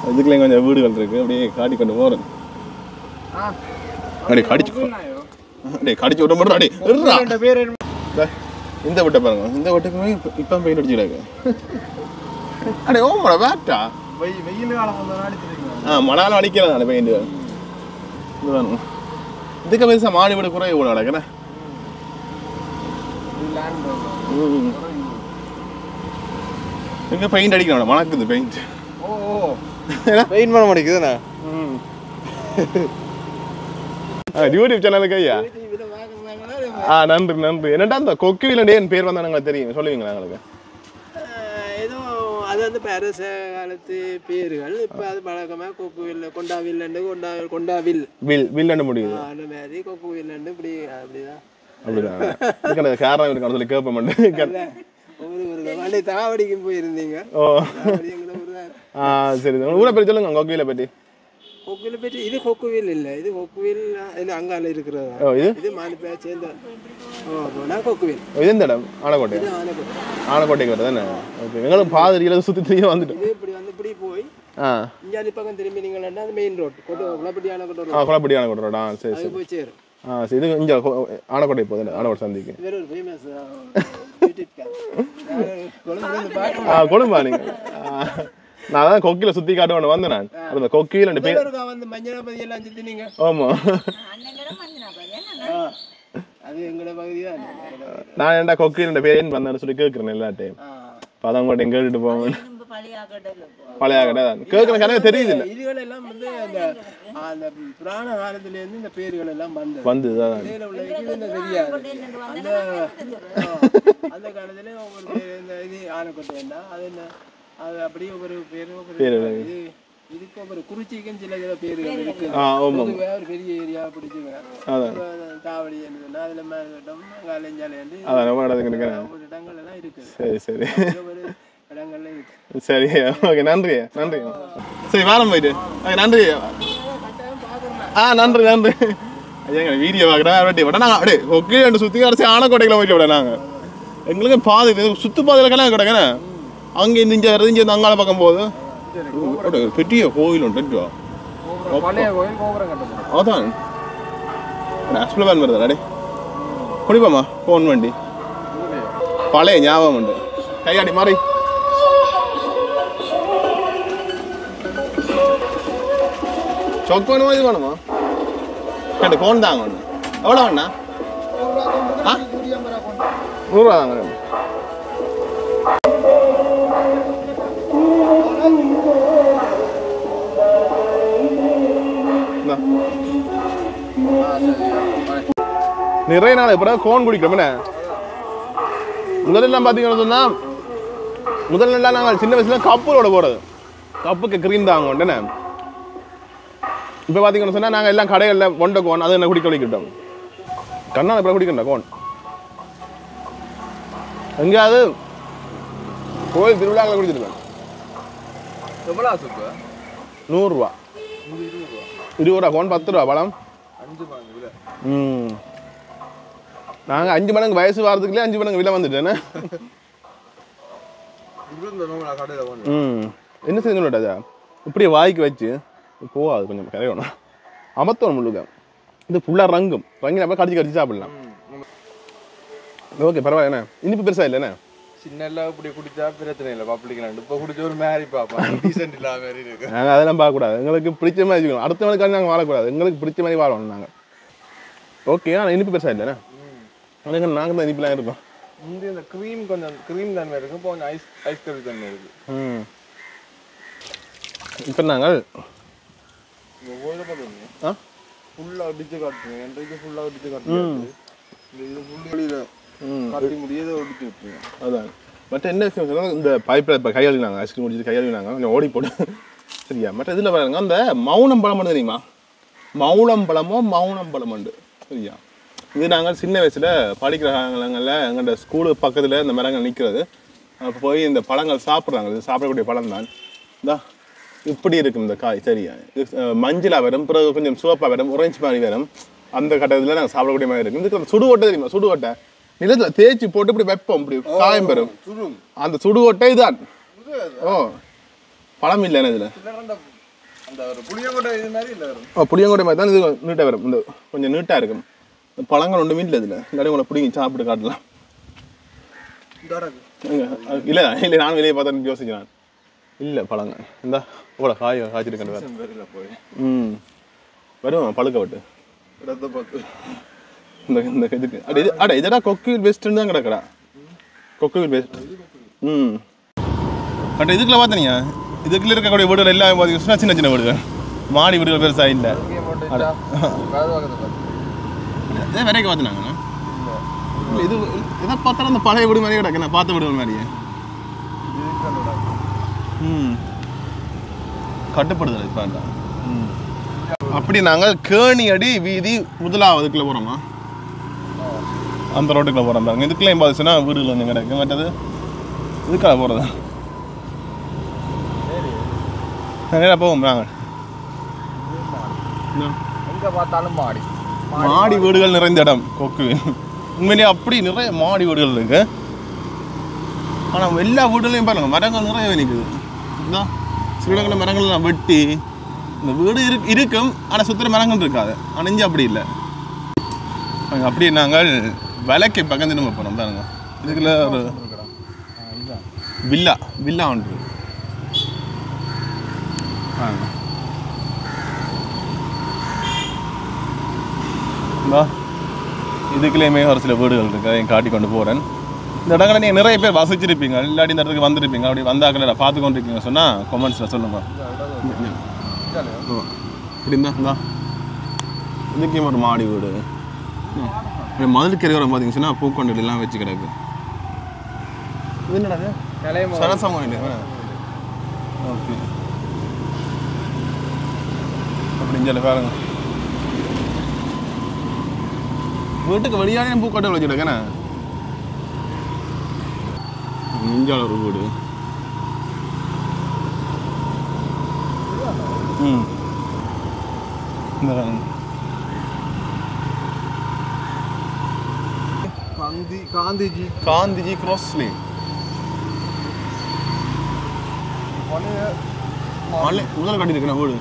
இதுக்குள்ளேயும் கொஞ்சம் வீடுகள் இருக்கு. அப்படியே காட்டி கொண்டு போறேன். அப்படியே கடிச்சு அப்படியே கடிச்சு விட மாட்டோம். அப்படியே இந்த விட்ட பாருங்க. இந்த விட்டுக்குமே இப்போ பெயிண்ட் அடிச்சுடாங்க. அப்படியே ஓமோட வேட்டா வெயில் காலம் மழை காலம் அடிக்கிறேன் அந்த பெயிண்ட். இது வேணும். இதுக்கு பெருசாக மாடி வீடு குறைய கூட கிடக்குறேன். எங்க பெயிண்ட் அடிக்கணும் மணக்குது பெயிண்ட். பெயிண்ட் பண்ண மாட்டேங்குதுண்ணா. யூடியூப் சேனலுக்கு ஐயா நன்றி நன்றி. என்னடா அந்த கொக்குவில என் பேர் வந்தானுங்க தெரியும் சொல்லுவீங்களா எங்களுக்கு? அது வந்து பேரச காலத்து பேர்கள். இப்போ அது பழக்கமாக கொக்குவில் கொண்டாவில்லண்டு கொண்டாவில் வில்லண்டு முடியுது. அந்த மாதிரி கொக்குவில்லண்டு இப்படி அப்படிதான் அப்படிதான் காரணம் இருக்கான்னு சொல்லி கேட்ப மாட்டேன். ஒரு தாவடிக்கும் போயிருந்தீங்க. சரி ஊரை பற்றி சொல்லுங்க. கொக்குவில பற்றி கொக்குவில பற்றி இது கொக்குவில் இல்லை. இது கொக்குவில் இது அங்கால இருக்கிறதா. இது மானிப்பா சேர்ந்த கொக்குவில். இது எந்த இடம்? ஆனக்கோட்டை. ஆனக்கோட்டைக்கு வருது தானே? ஓகே. எங்களுக்கு பாதிரியில் சுற்றி தெரிய வந்துட்டு இப்படி வந்து இப்படி போய் இஞ்சாலி பக்கம் திரும்பி நீங்கள் அந்த main road Kulapiddy Anaikottai road. Kulapiddy Anaikottai ரோடா? சரி சரி போய் சேரும். சரி. இது இங்கே ஆனக்கோட்டை போகுது. ஆனக்கோட்டை சந்திக்கு கொழும்பா நீங்க? நான் தான் கொக்கில சுத்தி காட்டுவேன் வந்தேன். நான் அந்த கொக்கில ரெண்டு பேர் வந்து மஞ்சளாபதி எல்லாம் சுத்தினீங்க. ஆமா அது எங்களோட பகுதி தான். நான் ஏன்டா கொக்கில ரெண்டு பேர் வந்தேன்னு சொல்லி கேட்கிறேன் எல்லாட்டையும். அதான் கூட எங்க கேட்டுட்டு போவேன். பழைய கடை தான் கேட்குற கணக்கு தெரியுது இல்லை. இதுகள் எல்லாம் வந்து அந்த புராண காலத்துல இருந்து இந்த பேர்கள் எல்லாம் வந்து தெரியாது. அந்த காலத்துல ஒவ்வொரு பேர் இந்த இது ஆனக்கோட்டைன்னா அது என்ன அது அப்படியே ஒவ்வொரு பேரு இதுக்கு ஒவ்வொரு குறிச்சிக்கும் சில பேர்கள் இருக்கு. ஒரு பெரிய ஏரியா பிடிச்சிருக்கேன் தாவடி என்ன அதுல மேலம் காலஞ்சாலை ஒவ்வொரு இடங்கள் எல்லாம் இருக்கு. சரி சரி ஒவ்வொரு இடங்கள்ல இருக்கு. சரி ஓகே நன்றி நன்றி. சரி வாரம் போயிட்டு நன்றி. நன்றி நன்றி. ஐயா வீடியோ பார்க்குறேன் நாங்கள் அப்படியே ஓகே ரெண்டு சுற்றி அரைச்சி ஆனக்கோட்டையில் போயிட்டு விட நாங்கள் எங்களுக்கு பாதை சுற்று பாதையில் கல்யாணம் கிடக்குறேன். அங்கே இங்கே இருந்து அங்கால பக்கம் போகுது. பெரிய கோயில் உண்டு பழைய கோயில் கோபுரம் கட்டணும். அதான் அஸ்பிளவான் வருதா அடே குடிப்பாமா ஃபோன் வண்டி பழைய ஞாபகம் உண்டு கையாடி மாறி சொக்கு வேணுமா இது வேணுமா கேட்டு கோன் தாங்க ஒன்று எவ்வளோ வேணா ஆ 100 ரூபா தாங்க நிறைய நாள் இப்போ கோன் குடிக்கிறோம் முதல்லாம் பார்த்தீங்கன்னு சொன்னால் முதல்லாம் நாங்கள் சின்ன வயசுல கப்பலோட போகிறது கப்புக்கு க்ரீம் தாங்க உண்டுன்னு இப்போ பார்த்தீங்கன்னு சொன்னால் நாங்கள் எல்லாம் கடைகளில் ஒண்டை கோன் அது என்ன குடிக்க வலிக்கிட்டோம் கண்ணால் இப்போ குடிக்கண்டா கோன் எங்கேயாவது கோயில் திருவிழாக்களை குடிச்சிருக்கேன். எவ்வளோ சுப்பு 100 ரூபா 20 ரூபா கோன் 10 ரூபா பழம் 5 மடங்கு விலை. நாங்கள் 5 மடங்கு வயசு வாரத்துக்குள்ளே 5 மடங்கு விலை வந்துட்டேன்னு என்ன செய்யணும்டா இப்படியே வாய்க்கு வச்சு போகாது கொஞ்சம் கரையணும் அமத்தணும் முழுக்க இது ஃபுல்லாக ரங்கும் ரங்கி நம்ம கடிச்சு சாப்பிடலாம். ஓகே பரவாயில்ல என்ன இனிப்பு பெருசா இல்லைண்ணே சின்னெல்லாம் இப்படி குடிச்சா பிரச்சனை இல்லை பப்ளிக்லாம் இப்போ குடிச்ச ஒரு மாதிரி பார்ப்போம் டீசென்ட் இல்லாத மாதிரி இருக்கு. நாங்கள் அதெல்லாம் பார்க்கக்கூடாது எங்களுக்கு பிடிச்ச மாதிரி வச்சுக்கணும் அடுத்தவனுக்காக நாங்கள் வாழக்கூடாது எங்களுக்கு பிடிச்ச மாதிரி வாழணும் நாங்கள். ஓகே ஆனால் இனிப்பு பெருசா இல்லைண்ணே எனக்கு நாங்கள் தான் இனிப்புலாம் இருக்கோம். இந்த க்ரீம் கொஞ்சம் க்ரீம் தன்மை இருக்கு இப்போ கொஞ்சம் ஐஸ் கறி தன்மை இருக்கு. இப்போ நாங்கள் ஃபுல்லாக அடிச்சு காட்டுங்க என்றைக்கு ஃபுல்லாக அடிச்சு காட்டுங்க இந்த இது ஃபுல்லில் காட்டி முடியாத ஒடிச்சு விட்டுருங்க. அதான் மற்ற என்ன விஷயம் சொன்னால் இந்த பைப்பில் இப்போ கையெழுவினாங்க ஐஸ்கிரீம் முடிச்சுட்டு கையெழுவினாங்க கொஞ்சம் ஓடி போட்டு சரியா. மற்ற இதில் பாருங்க அந்த மௌனம் பழம் தெரியுமா மௌனம் பழம் உண்டு சரியா. இது நாங்கள் சின்ன வயசில் படிக்கிற காலங்களில் எங்கள்கிட்ட ஸ்கூலு பக்கத்தில் இந்த மரங்கள் நிற்கிறது அப்போ போய் இந்த பழங்கள் சாப்பிட்றாங்க. இது சாப்பிடக்கூடிய பழம் தான் இந்தா இப்படி இருக்கும் இந்த காய் சரியா. மஞ்சளாக வரும் பிறகு கொஞ்சம் சிவப்பாக வரும் ஒரேஞ்ச் மாதிரி வரும் அந்த கட்டத்தில் நாங்கள் சாப்பிடக்கூடிய மாதிரி இருக்கும். இதுக்கு சுடுகொட்டை தெரியுமா சுடுகொட்டை நிலத்தில் தேய்ச்சி போட்டு இப்படி வைப்போம் இப்படி காயம் பெறும் அந்த சுடுகொட்டை இதுதான். ஓ பழம் இல்லைண்ணே இதில் புளியங்கொட்டை மாதிரி தான் இது நீட்டாக வரும் இந்த கொஞ்சம் நீட்டாக இருக்கும் பழங்கள் ஒன்றுமே இல்லை இதில் இல்லாட்டி உங்களை பிடிங்கி சாப்பிட்டு காட்டலாம். இல்லை இல்லை நான் வெளியே பார்த்தேன்னு யோசிக்கிறேன் இல்லை பழங்க இந்தா இவ்வளோ காய்ச்சிருக்கேன் வரும் பழுக்க விட்டு இந்த இதுக்கு இதடா கொக்குவில் பெஸ்ட்டுன்னு தான் கிடக்குறா கொக்குவில் பெஸ்ட். பட் இதுக்குள்ள பார்த்தீங்க இதுக்குள்ள இருக்கக்கூடிய வீடுகள் எல்லாம் பார்த்தீங்கன்னா சின்ன சின்ன வீடுகள் மாடி வீடுகள் பெருசாக இல்லை இதே வரைக்கும் பார்த்துனாங்கண்ணா இது இதை பார்த்தாலும் அந்த பழைய வீடு மாதிரியே கிடக்கு நான் பார்த்த வீடுகள் மாதிரியே கட்டுப்படுதல் இப்போ அப்படி நாங்கள் கேணியடி வீதி முதலாவதுக்குள்ளே போகிறோமா அந்த ரோட்டுக்குள்ளே போகிறோம் பாருங்க இதுக்குள்ளே பார்த்துச்சுன்னா வீடுகள் கொஞ்சம் கிடைக்கும் மற்றது இதுக்காக போகிறதா நேராக போவோம் நாங்கள் எங்கே பார்த்தாலும் மாடி வீடுகள் நிறைந்த இடம் கொக்கு உண்மையிலேயே அப்படி நிறைய மாடி வீடுகள் இருக்கு. ஆனால் எல்லா வீடுகளையும் பாருங்க மரங்கள் நிறைய நிற்குது இதுதான் சில இடங்களில் மரங்கள்லாம் வெட்டி இந்த வீடு இருக்கும் ஆனால் சுற்றுற மரங்கள் இருக்காது ஆனால் இங்கே அப்படி இல்லை. அப்படி நாங்கள் விலைக்கு பக்கம் திரும்ப போகிறோம் பாருங்க இதுக்குள்ள ஒரு வில்லா ஒன்று இதுக்குள்ளேயுமே ஒரு சில வீடுகள் இருக்குது அதையும் காட்டி கொண்டு போகிறேன். இந்த இடங்களை நீங்கள் நிறைய பேர் வசிச்சிருப்பீங்க இல்லாட்டி இந்த இடத்துக்கு வந்திருப்பீங்க அப்படி வந்தாக்களை பார்த்து கொண்டு இருக்கீங்க சொன்னால் கமெண்ட்ஸில் சொல்லுங்கள். இப்படி இருந்தா இதுக்கும் ஒரு மாடி வீடு மதுள் கரையோரம் பார்த்தீங்கன்னா பூக்கொண்டெல்லாம் வச்சு கிடக்கு. இது என்னடா சனசமம் இல்லையா ஓகே அப்படின்னு சொல்லி பாருங்க வீட்டுக்கு வெளியானே பூக்கொட்டை வச்சுக்கிட்டேண்ணே இஞ்சால ஒரு வீடு காந்திஜி क्रॉस लेन முதல்ல கட்டியிருக்கேன் வீடு.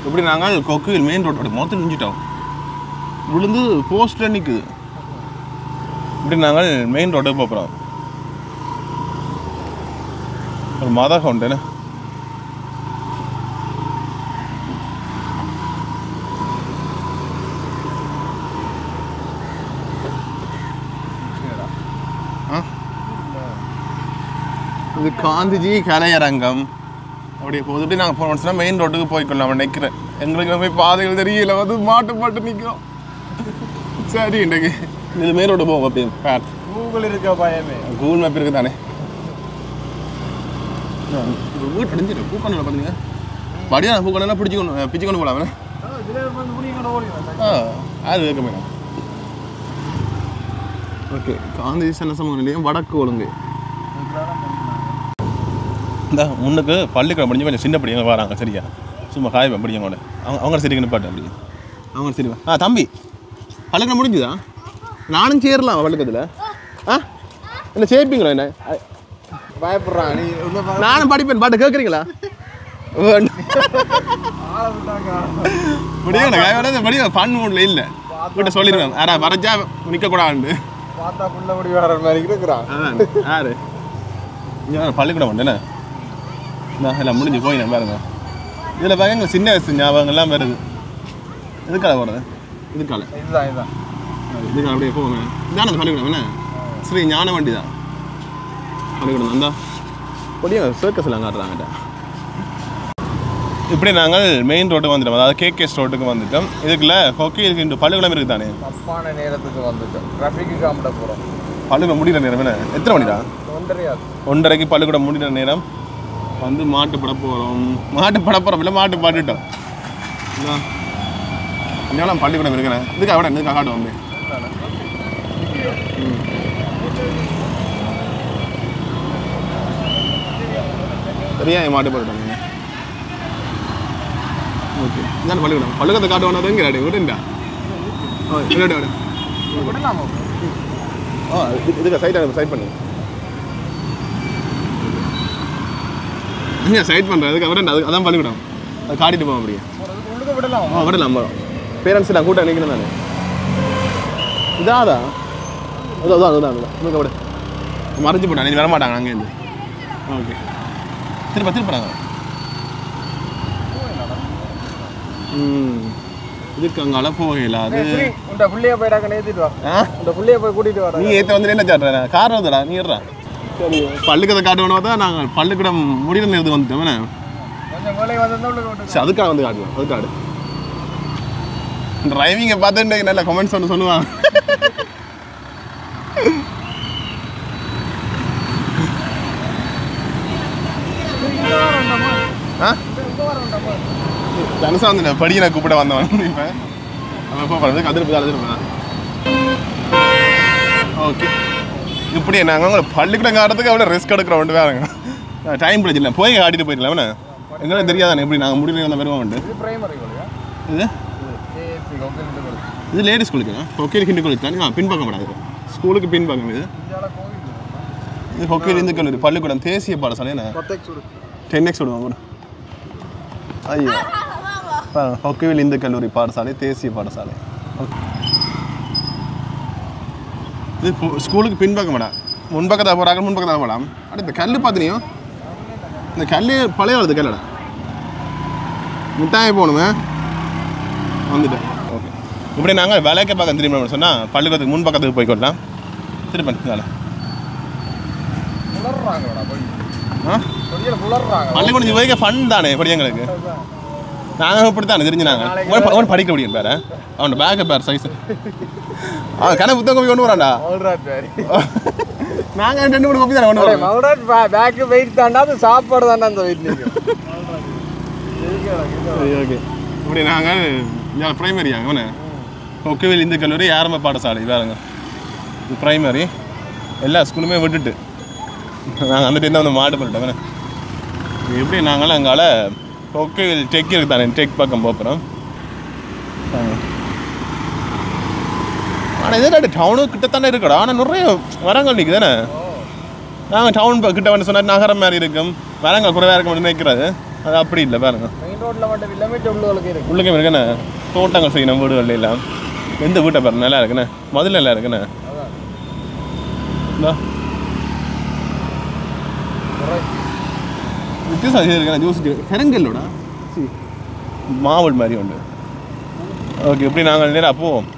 இப்படி நாங்கள் கொக்குவில் மெயின் ரோட்டோட மொத்தம் நிஞ்சிட்டோம். விழுந்து போஸ்ட்டில் நிற்குது. இப்படி நாங்கள் மெயின் ரோட்டுக்கு போகிறோம். ஒரு மதகம் உண்டுன்னு இது காந்திஜி கலையரங்கம். அப்படியே போதுட்டு நாங்கள் போனோம்னா மெயின் ரோட்டுக்கு போய்க்கொள்ளலாம். அவன் நிற்கிறேன் எங்களுக்கு போய் பாதைகள் தெரியல வந்து மாட்டு நிற்கிறோம். சரி இன்றைக்கு இது மெயின் ரோடு போவோம். அப்படின்னு கூகுள் இருக்க பயமே, கூகுள் மேப் இருக்குது தானே. வீட்டு அடைஞ்சிடும் பூக்கொண்டு பார்த்தீங்க படியான பூக்கொண்டெல்லாம் பிடிச்சிக்கொண்டு போகலாம். அது வைக்க போயிடும். ஓகே காந்தி சமூக நிலையம் வடக்கு ஒழுங்கு. இந்த முன்னுக்கு பள்ளிக்கூடம் முடிஞ்சு கொஞ்சம் சின்ன படிங்க வராங்க. சரியா சும்மா காய்ப்பேன் படிக்கவங்களோட அவங்க சரிக்கு நிப்பாட்டு அப்படி அவங்க சரிவா. தம்பி பள்ளிக்கூடம் முடிஞ்சுதா? நானும் சேரலாம் பள்ளிக்கூடத்தில். இல்லை சேர்ப்பீங்களா? என்ன பயப்படுறான் நீ. நானும் படிப்பேன் பாட்டு கேட்குறீங்களா? முடியும் ஃபன் மூடில் இல்லை வீட்டை சொல்லிடுவேன். யாரா வரைச்சா நிற்கக்கூடாது பார்த்தா புள்ள முடி வர மாதிரி இருக்கிறான். யாரு இங்கே பள்ளிக்கூடம் உண்டு என்ன எல்லாம் முடிஞ்சு போய் நான் பாருங்க. இதில் பாருங்க சின்ன வயசு ஞாபகங்கள்லாம் வருது. இதுக்கால போகிறது இதுக்கால இதுதான் இதுக்கால அப்படியே போங்க. இதான அந்த பள்ளிக்கூடம் என்ன ஸ்ரீ ஞான வண்டி தான் பள்ளிக்கூடம் வந்தா பொடிய சர்க்கஸ்லாம் காட்டுறாங்கட்ட. இப்படி நாங்கள் மெயின் ரோட்டுக்கு வந்துட்டோம். அதாவது கேகேஎஸ் ரோட்டுக்கு வந்துட்டோம். இதுக்குள்ள கொக்கியில் இன்று பள்ளிக்கூடம் இருக்குது தானே. தப்பான நேரத்துக்கு வந்துட்டோம். டிராஃபிக்கு காமிட போகிறோம். பள்ளிக்கூடம் முடிகிற நேரம் என்ன எத்தனை மணிடா? 1:30 பள்ளிக்கூடம் முடிகிற நேரம். வந்து மாட்டு பட போகிறோம். மாட்டு பட போகிறோம் இல்லை மாட்டு பாட்டுட்டோம். இங்கெல்லாம் பள்ளிக்கூடம் இருக்கிறேன். இதுக்காக விட இதுக்காக காட்டுவோம். அப்படி சரியா என் மாட்டு போட்டுட்டாங்க. ஓகே இதான் பள்ளிக்கூடம். பள்ளிக்கூடத்தை காட்டு வேணாதான் கிடையாது விடுண்டா. இதுக்கு சைட் பண்ணு. நீங்கள் சைட் பண்ணுறேன் அதுக்கு விடண்டா. அதான் பள்ளிக்கூடம். அது காட்டிட்டு போவோம். அப்படியே விடலாம் போகிறோம். பேரண்ட்ஸ் நான் கூட்டம் நிற்கணும் தானே. இதாதா அதுதான் உங்களுக்கு விட மறைஞ்சு போட்டாங்க. நீ வரமாட்டாங்க அங்கேருந்து. ஓகே திருப்பாங்க. இதுக்கு அங்கால போகல. அது நீ ஏற்ற வந்து என்ன சாட்டுற காரணம் வந்துடா நீ ஏறா. சரி பள்ளிக்கூடத்தை காட்டுவோம் தான் நாங்கள் பள்ளிக்கூடம் முடிவு நேரத்துக்கு வந்துட்டோம். சரி அதுக்காக வந்து காட்டுவோம். அது காடு டிரைவிங்கை பார்த்துட்டு நல்ல கமெண்ட்ஸ் ஒன்று சொல்லுவாங்க. தனுசா வந்து படிக்க நான் கூப்பிட வந்தவன். இப்போ அவன் எப்போ போகிறது கதிர்ப்பு. ஓகே இப்படி நாங்கள் உங்களை பள்ளிக்கூடம் காட்டுறதுக்கு அவ்வளோ ரிஸ்க் எடுக்கிறோம். வந்து வேறுங்க டைம் பிடிச்சி இல்லை போய் காட்டிட்டு போயிடலாம். எங்களுக்கு தெரியாதானே எப்படி நாங்கள் முடிவு வந்தால் வருவோம். இது லேடிஸ் ஸ்கூலுக்கு கொக்கையில் ஹிந்து காலேஜ் தானே. பின்பக்கம் படாது ஸ்கூலுக்கு பின்பக்கம். இது கொக்கையில் இந்து கல்லூரி பள்ளிக்கூடம் தேசிய பாடசாலை. 10x விடுவாங்க. ஐயோ கொக்கையில் இந்து கல்லூரி பாடசாலை தேசிய பாடசாலை. இது ஸ்கூலுக்கு பின்பக்கம் மேடம். முன்பக்கத்தான் போகிறாங்க. முன்பக்கத்தான் மேடம். அப்படி இந்த கல் பார்த்துனியும் இந்த கல் பழைய வருது கல்லடா. மிட்டாய் போகணுமே வந்துட்டு. ஓகே இப்படி நாங்கள் வேலைக்கு பார்க்க திரும்ப சொன்னால் பள்ளிக்கூடத்துக்கு முன்பக்கத்துக்கு போய்க்கொள்ளலாம். திருப்பி வேலை பள்ளிக்கூடம் போய்க்க ஃபன் தானே படி எங்களுக்கு. நாங்கள் இப்படி தானே தெரிஞ்சு நாங்கள் படிக்க முடியும் பேர அவனோட பேக்கை பேர் சைஸ் கணக்கு புத்தகம் கொண்டு வரான்டா. நாங்கள் 2 கோப்பி தானே கொண்டு வரோம். பேக்கு வெயிட் தாண்டா அது சாப்பாடு தாண்டா அந்த வெயிட் நிற்கும். சரி ஓகே இப்படி நாங்கள் ப்ரைமரியாங்க அவனு கொக்கையில் இந்து கல்லூரி ஆரம்ப பாடசாலை வேறுங்க. இது ப்ரைமரி எல்லா ஸ்கூலுமே விட்டுட்டு நாங்கள் அந்த டைம் வந்து மாடு பண்ணிட்டோம். எப்படி நாங்களும் அங்கால கொக்கையில் டெக் இருக்குது தானே. டெக் பக்கம் போகிறோம். ஆனால் இதே டவுனு கிட்டத்தானே இருக்கடா. ஆனால் நிறைய மரங்கள் நிற்குது தானே. நாங்கள் டவுன் கிட்ட வந்து சொன்னால் நகரம் மாதிரி இருக்கும் மரங்கள் குறைவாக இருக்கும் நினைக்கிறது அது அப்படி இல்லை பாருங்க மெயின் ரோட்டில் மட்டும் இல்லாமல் உள்ளுக்கு இருக்கு உள்ளுக்கே இருக்குண்ணே தோட்டங்கள் செய்யணும் வீடுகள் எல்லாம் எந்த வீட்டை பாருங்க நல்லா இருக்குண்ணே முதல்ல நல்லா இருக்குண்ணே வித்தியாசம் இருக்குண்ணே ஜூஸ் கருங்கல்லோட மாவல் மாதிரி உண்டு ஓகே இப்படி நாங்கள் நேராக போவோம்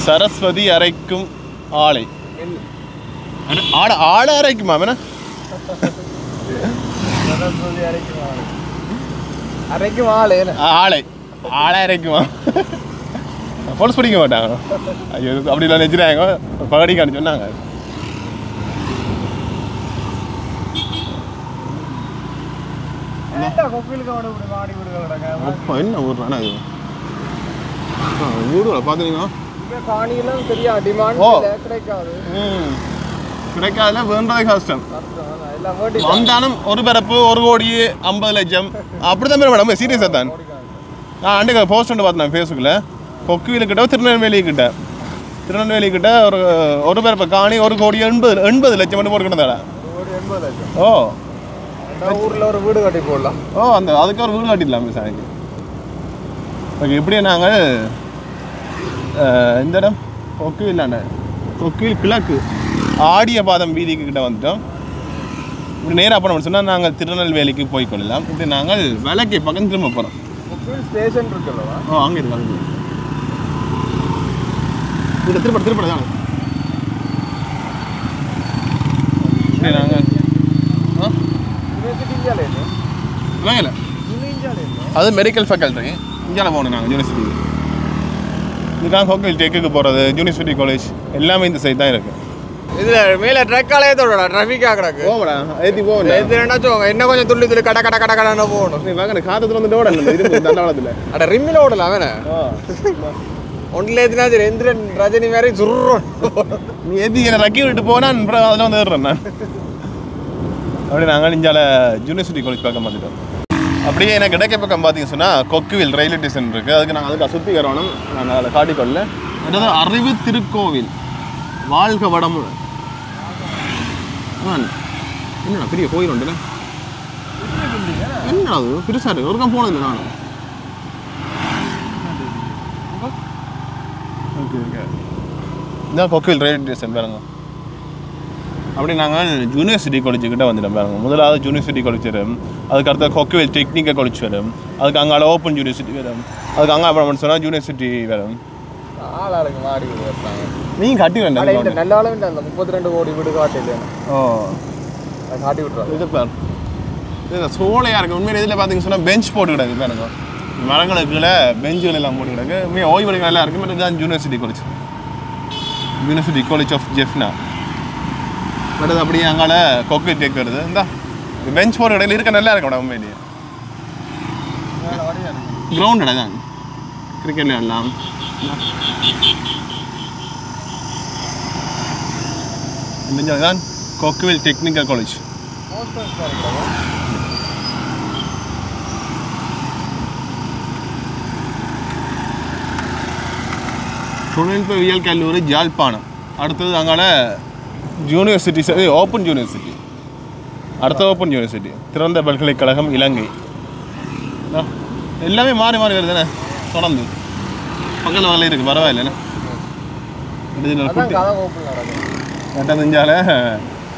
சரஸ்வதி அரைக்கும் ஆலை ஆடை அரைக்குமா வேணா அரைக்கும் ஆளு ஆளை ஆளை அரைக்குமா போலீஸ் பிடிக்க மாட்டாங்க ஐயோ அப்படிலாம் நினைச்சிட்டாங்க பகடிக்கான்னு சொன்னாங்க என்ன ஊர் தானே அது வீடுகளை பார்த்துருங்க காணியெல்லாம் தெரியா டிமாண்ட் கிடைக்காது கிடைக்காதுல வேண்டதே கஷ்டம் வந்தாலும் ஒரு பிறப்பு 1 கோடி 50 லட்சம் அப்படிதான் மேடம் சீரியஸாக தான் நான் அன்றைக்கு போஸ்ட் ஒன்று பார்த்தேன் ஃபேஸ்புக்கில் கொக்குவில் கிட்ட திருநெல்வேலி கிட்ட ஒரு பிறப்பு காணி 1 கோடி 80 லட்சம் மட்டும் போட்டுக்கிட்டதாடா ஓ ஊரில் ஒரு வீடு கட்டி போடலாம் அதுக்கு ஒரு வீடு கட்டிடலாம் சாய்க்கு ஓகே இப்படியே நாங்கள் இந்த இடம் கொக்குவில் கிழக்கு ஆடிய பாதம் வீதிக்கு கிட்ட வந்துட்டோம் இப்படி நேராக போனோம்னு சொன்னால் நாங்கள் திருநெல்வேலிக்கு போய்க்கொள்ளலாம் இப்படி நாங்கள் விலைக்கு பக்கம் திரும்ப போகிறோம் ஸ்டேஷன் இருக்குல்லவா அங்கே இருக்காங்க இந்த திருப்பட தானே நாங்கள் இல்லை அது மெடிக்கல் ஃபேக்கல்ட்டி இங்கே போகணும் நாங்கள் யூனிவர்சிட்டி இதுக்காக ஹோக்கல் டெக்குக்கு போகிறது யூனிவர்சிட்டி காலேஜ் எல்லாமே இந்த சைட் தான் இருக்குது இதில் மேலே ட்ரக் ஆலயத்தோட டிராஃபிக்காக கிடக்கு போகடா ஏற்றி போகணும் இது என்னாச்சும் என்ன கொஞ்சம் துள்ளி கடை போகணும் நீ வாங்க காத்தத்தில் வந்துட்டு ஓடல இருந்து தண்டவாளத்தில் அட ரிம்மில் ஓடலாம் வேணே ஒன்றில் ஏற்றினா சரி எந்திரன் ரஜினி மாதிரி சுருறோம் நீ ஏற்றி என்னை ரக்கி விட்டு போனால் அதில் வந்து ஏறுறேன் நான் அப்படி நாங்கள் இஞ்சால யூனிவர்சிட்டி காலேஜ் பக்கம் வந்துட்டோம் அப்படியே எனக்கு கிடைக்க பக்கம் பார்த்தீங்க சொன்னால் கொக்குவில் ரயில்வே ஸ்டேஷன் இருக்குது அதுக்கு நாங்கள் அதுக்கு சுற்றி வரணும் நான் அதில் காட்டிக்கொள்ள அதாவது அறிவு திருக்கோவில் வாழ்க வடமுறை என்னடா பெரிய கோயில் உண்டுல என்ன அது பெருசாக இருக்குது ஒருக்கா போனதில்லை நான் ஓகே ஓகே இதான் கொக்குவில் ரயில்வே ஸ்டேஷன் பாருங்க அப்படி நாங்கள் யூனிவர்சிட்டி காலேஜுக்கிட்ட வந்துட்டோம் பாருங்க முதலாவது யூனிவர்சிட்டி காலேஜ் வரும் அதுக்கு அடுத்த கொக்குவில் டெக்னிக்கல் காலேஜ் வரும் அதுக்கு அங்கே ஓப்பன் யூனிவர்சிட்டி வரும் அதுக்கு அங்கே அப்புறம் சொன்னால் யூனிவர்சிட்டி வரும் ஆளாளுக்கு மாறி நீங்கள் கட்டி வேண்டாம் நல்ல ஆளும் இல்லை 32 கோடி வீடு காட்டு ஓ காட்டி விட்டுறோம் இது பாரு இது சோலையாக இருக்குது உண்மையில் இதில் பார்த்தீங்கன்னு சொன்னால் பெஞ்ச் போட்டு கிடக்கு பாருங்க மரங்களுக்குள்ள பெஞ்சுகள் எல்லாம் போட்டு கிடக்கு உண்மையாக ஓய்வு நல்லா இருக்குது பட் இதுதான் university college of Jaffna but அது அப்படியே அங்கால கொக்கு டேக் வருது இந்த பெஞ்ச் போடுற இடையில இருக்க நல்லா இருக்கும் உண்மையிலேயே கிரவுண்ட் இடம் தான் கிரிக்கெட் விளையாடலாம் தான் கொக்குவில் டெக்னிக்கல் காலேஜ் தொழில்நுட்பவியல் கல்லூரி ஜாழ்ப்பாணம் அடுத்தது அங்கால யூனிவர்சிட்டி ஓப்பன் யூனிவர்சிட்டி அடுத்த ஓப்பன் யூனிவர்சிட்டி திறந்த பல்கலைக்கழகம் இலங்கை எல்லாமே மாறி மாறி வருதுண்ணே தொடர்ந்து பக்கத்தில் வரல இருக்குது பரவாயில்லைண்ணே நெஞ்சால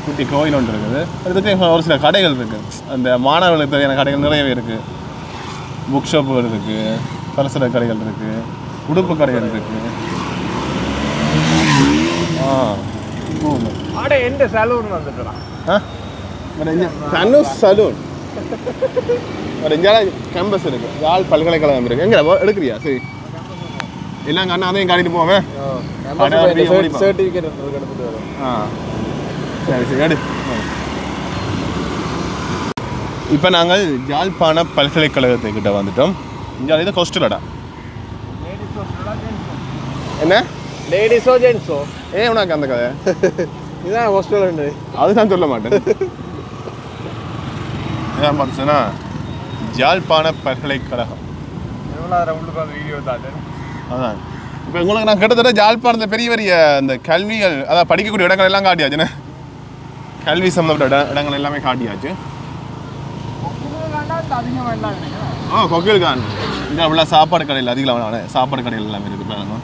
குட்டி கோயில் ஒன்று இருக்குது அதுக்கு ஒரு சில கடைகள் இருக்குது அந்த மாணவர்களுக்கு தேவையான கடைகள் நிறையவே இருக்குது புக் ஷாப்புகள் இருக்குது பலசர கடைகள் இருக்குது உடுப்பு கடைகள் இருக்குது சலூன் வந்துட்டோம் சலூன் ஒரு கேம்பஸ் இருக்கு யாழ் பல்கலைக்கழகம் இருக்கு எங்க எடுக்கிறியா சரி எல்லாம் கண்ணா அதையும் காட்டிட்டு போவேன் சர்டிஃபிகேட் சரி சரி எடு இப்போ நாங்கள் யாழ்ப்பாண பல்கலைக்கழகத்துக்கிட்ட வந்துட்டோம் இங்கே இது ஹாஸ்டலடா என்ன லேடிஸோ ஜென்ஸோ உனக்கு அந்த கதை இதுதான் ஹாஸ்டல் அதுதான் சொல்ல மாட்டேன் ஏன் பார்த்துச்சுன்னா யாழ்ப்பாண பல்கலைக்கழகம் வீடியோ தான் அதான் இப்போ உங்களுக்கு நான் கிட்டத்தட்ட ஜாழ்ப்பாணத்தில் பெரிய பெரிய இந்த கல்விகள் அதாவது படிக்கக்கூடிய இடங்கள் எல்லாம் காட்டியாச்சுண்ணே. கல்வி சம்மந்தப்பட்ட இடங்கள் எல்லாமே காட்டியாச்சு. கொக்கில்கான் இங்கே அப்படின்னா சாப்பாடு கடையில் அதிகமாக சாப்பாடு கடையில் எல்லாமே இருக்குது பாருங்க.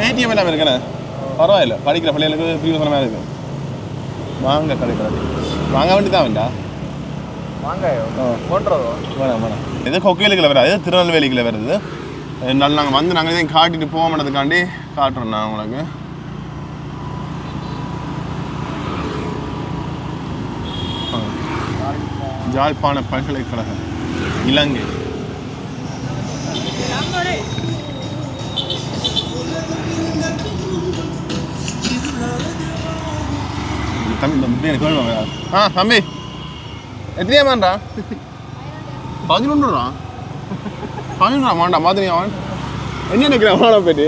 ஏடிஎம் எல்லாமே இருக்குண்ணே, பரவாயில்ல. படிக்கிற பிள்ளைகளுக்கு பிரயோசனமாக இருக்குது. வாங்க கடை வாங்க வேண்டி தான் வேண்டா வேணாம் வேணாம். இது கொக்கையிலுக்குள்ள வராது, திருநெல்வேலிக்குள்ள வருது. இருந்தாலும் நாங்கள் வந்து நாங்கள் இதையும் காட்டிட்டு போக மாட்டதுக்காண்டி காட்டுறோம் நான் உங்களுக்கு. யாழ்ப்பாண பல்கலைக்கழகம் இலங்கை. தம்பி எனக்கு கேள்வாங்க. தம்பி எத்தனையா வேண்டா? 11 ரூபா. 11 ரூபா வேண்டாம் மாதிரி அவன் என்ன நினைக்கிறேன் அவனோட போயிட்டு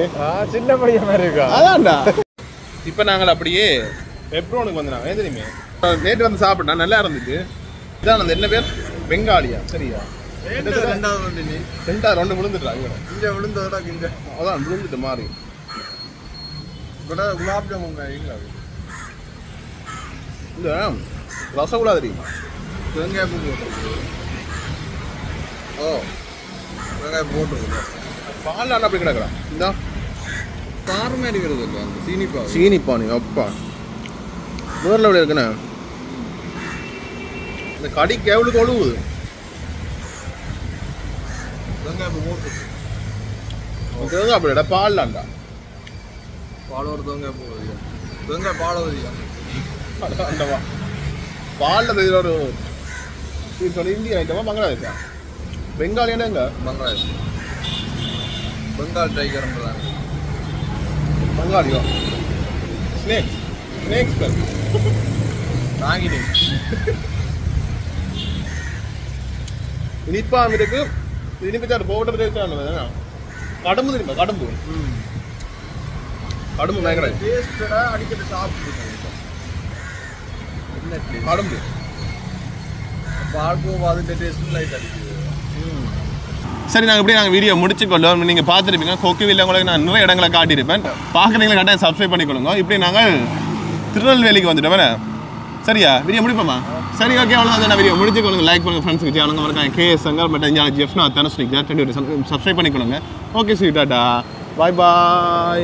சின்ன பையன் மாதிரி இருக்கா? அதான்டா. இப்போ நாங்கள் அப்படியே பெப்ரோனுக்கு வந்துடுறாங்க. ஏன் தெரியுமே நேற்று வந்து சாப்பிட்டா நல்லா இருந்துச்சு. இதான் அந்த என்ன பேர் பெங்காலியா? சரியா? ரெண்டாவது ரெண்டு விழுந்துட்டாங்க. இங்கே விழுந்ததோட இங்கே அதான் விழுந்துட்டு மாறி கூட குலாப் ஜாமுன் இல்லைங்களா? இந்த ரசகுல்லா தெரியுமா? வெங்காயம் போட்டு வெங்காயம் போட்டுருக்கு. பால் அப்படி கிடக்குறான். இந்த பாரு மாதிரி வருது இல்லை அந்த சீனிப்பா சீனிப்பானி அப்பா வேறு லெவலில் இருக்குண்ணே. இந்த கடிக்கு எவ்வளோ ஒழுகுது. வெங்காயம் போட்டு தேங்காய் அப்படிடா பால்லாண்டா பால் ஒரு வெங்காயம் போடுவதியா? வெங்காயம் பாடுவதியா? அண்டவா பாலில் தெரியுற ஒரு சொல்லி இந்தியா ஐட்டமா பங்களாதேஷா? பெங்காலியாண்டா எங்க? பங்களாதேஷ் பெங்கால் டைகர் தான். பங்காளியோ ஸ்னேக்ஸ் ஸ்னேக்ஸ் பேர் நாங்கினேன். இனிப்பாக இருக்கு. இனிப்பிச்சாரு போட்டு கடம்பு தெரியுமா? கடம்பு கடம்பு பயங்கர டேஸ்டடா அடிக்கடி சாப்பிட்டு கடம்பு பால் போகும் அதுக்கு டேஸ்ட் லைட் அடிக்குது. சரி, நாங்கள் இப்படியே நாங்கள் வீடியோ முடிச்சுக்கொள்ளும். நீங்கள் பார்த்துருப்பீங்க கொக்குவில் உங்களுக்கு நான் நிறைய இடங்களை காட்டியிருப்பேன். பார்க்குறீங்களா கட்டாயம் சப்ஸ்கிரைப் பண்ணிக்கொள்ளுங்க. இப்படி நாங்கள் திருநெல்வேலிக்கு வந்துட்டோம். சரியா? வீடியோ முடிப்போமா? சரி, ஓகே, அவ்வளோதான். நான் வீடியோ முடிச்சுக்கொள்ளுங்க. லைக் பண்ணுங்கள், ஃப்ரெண்ட்ஸுக்கு சேனலுங்க இருக்காங்க. KS Shankar but Jaffna Thanushree subscribe பண்ணிக்கொள்ளுங்க. ஓகே, சரி, டாட்டா, பாய் பாய்.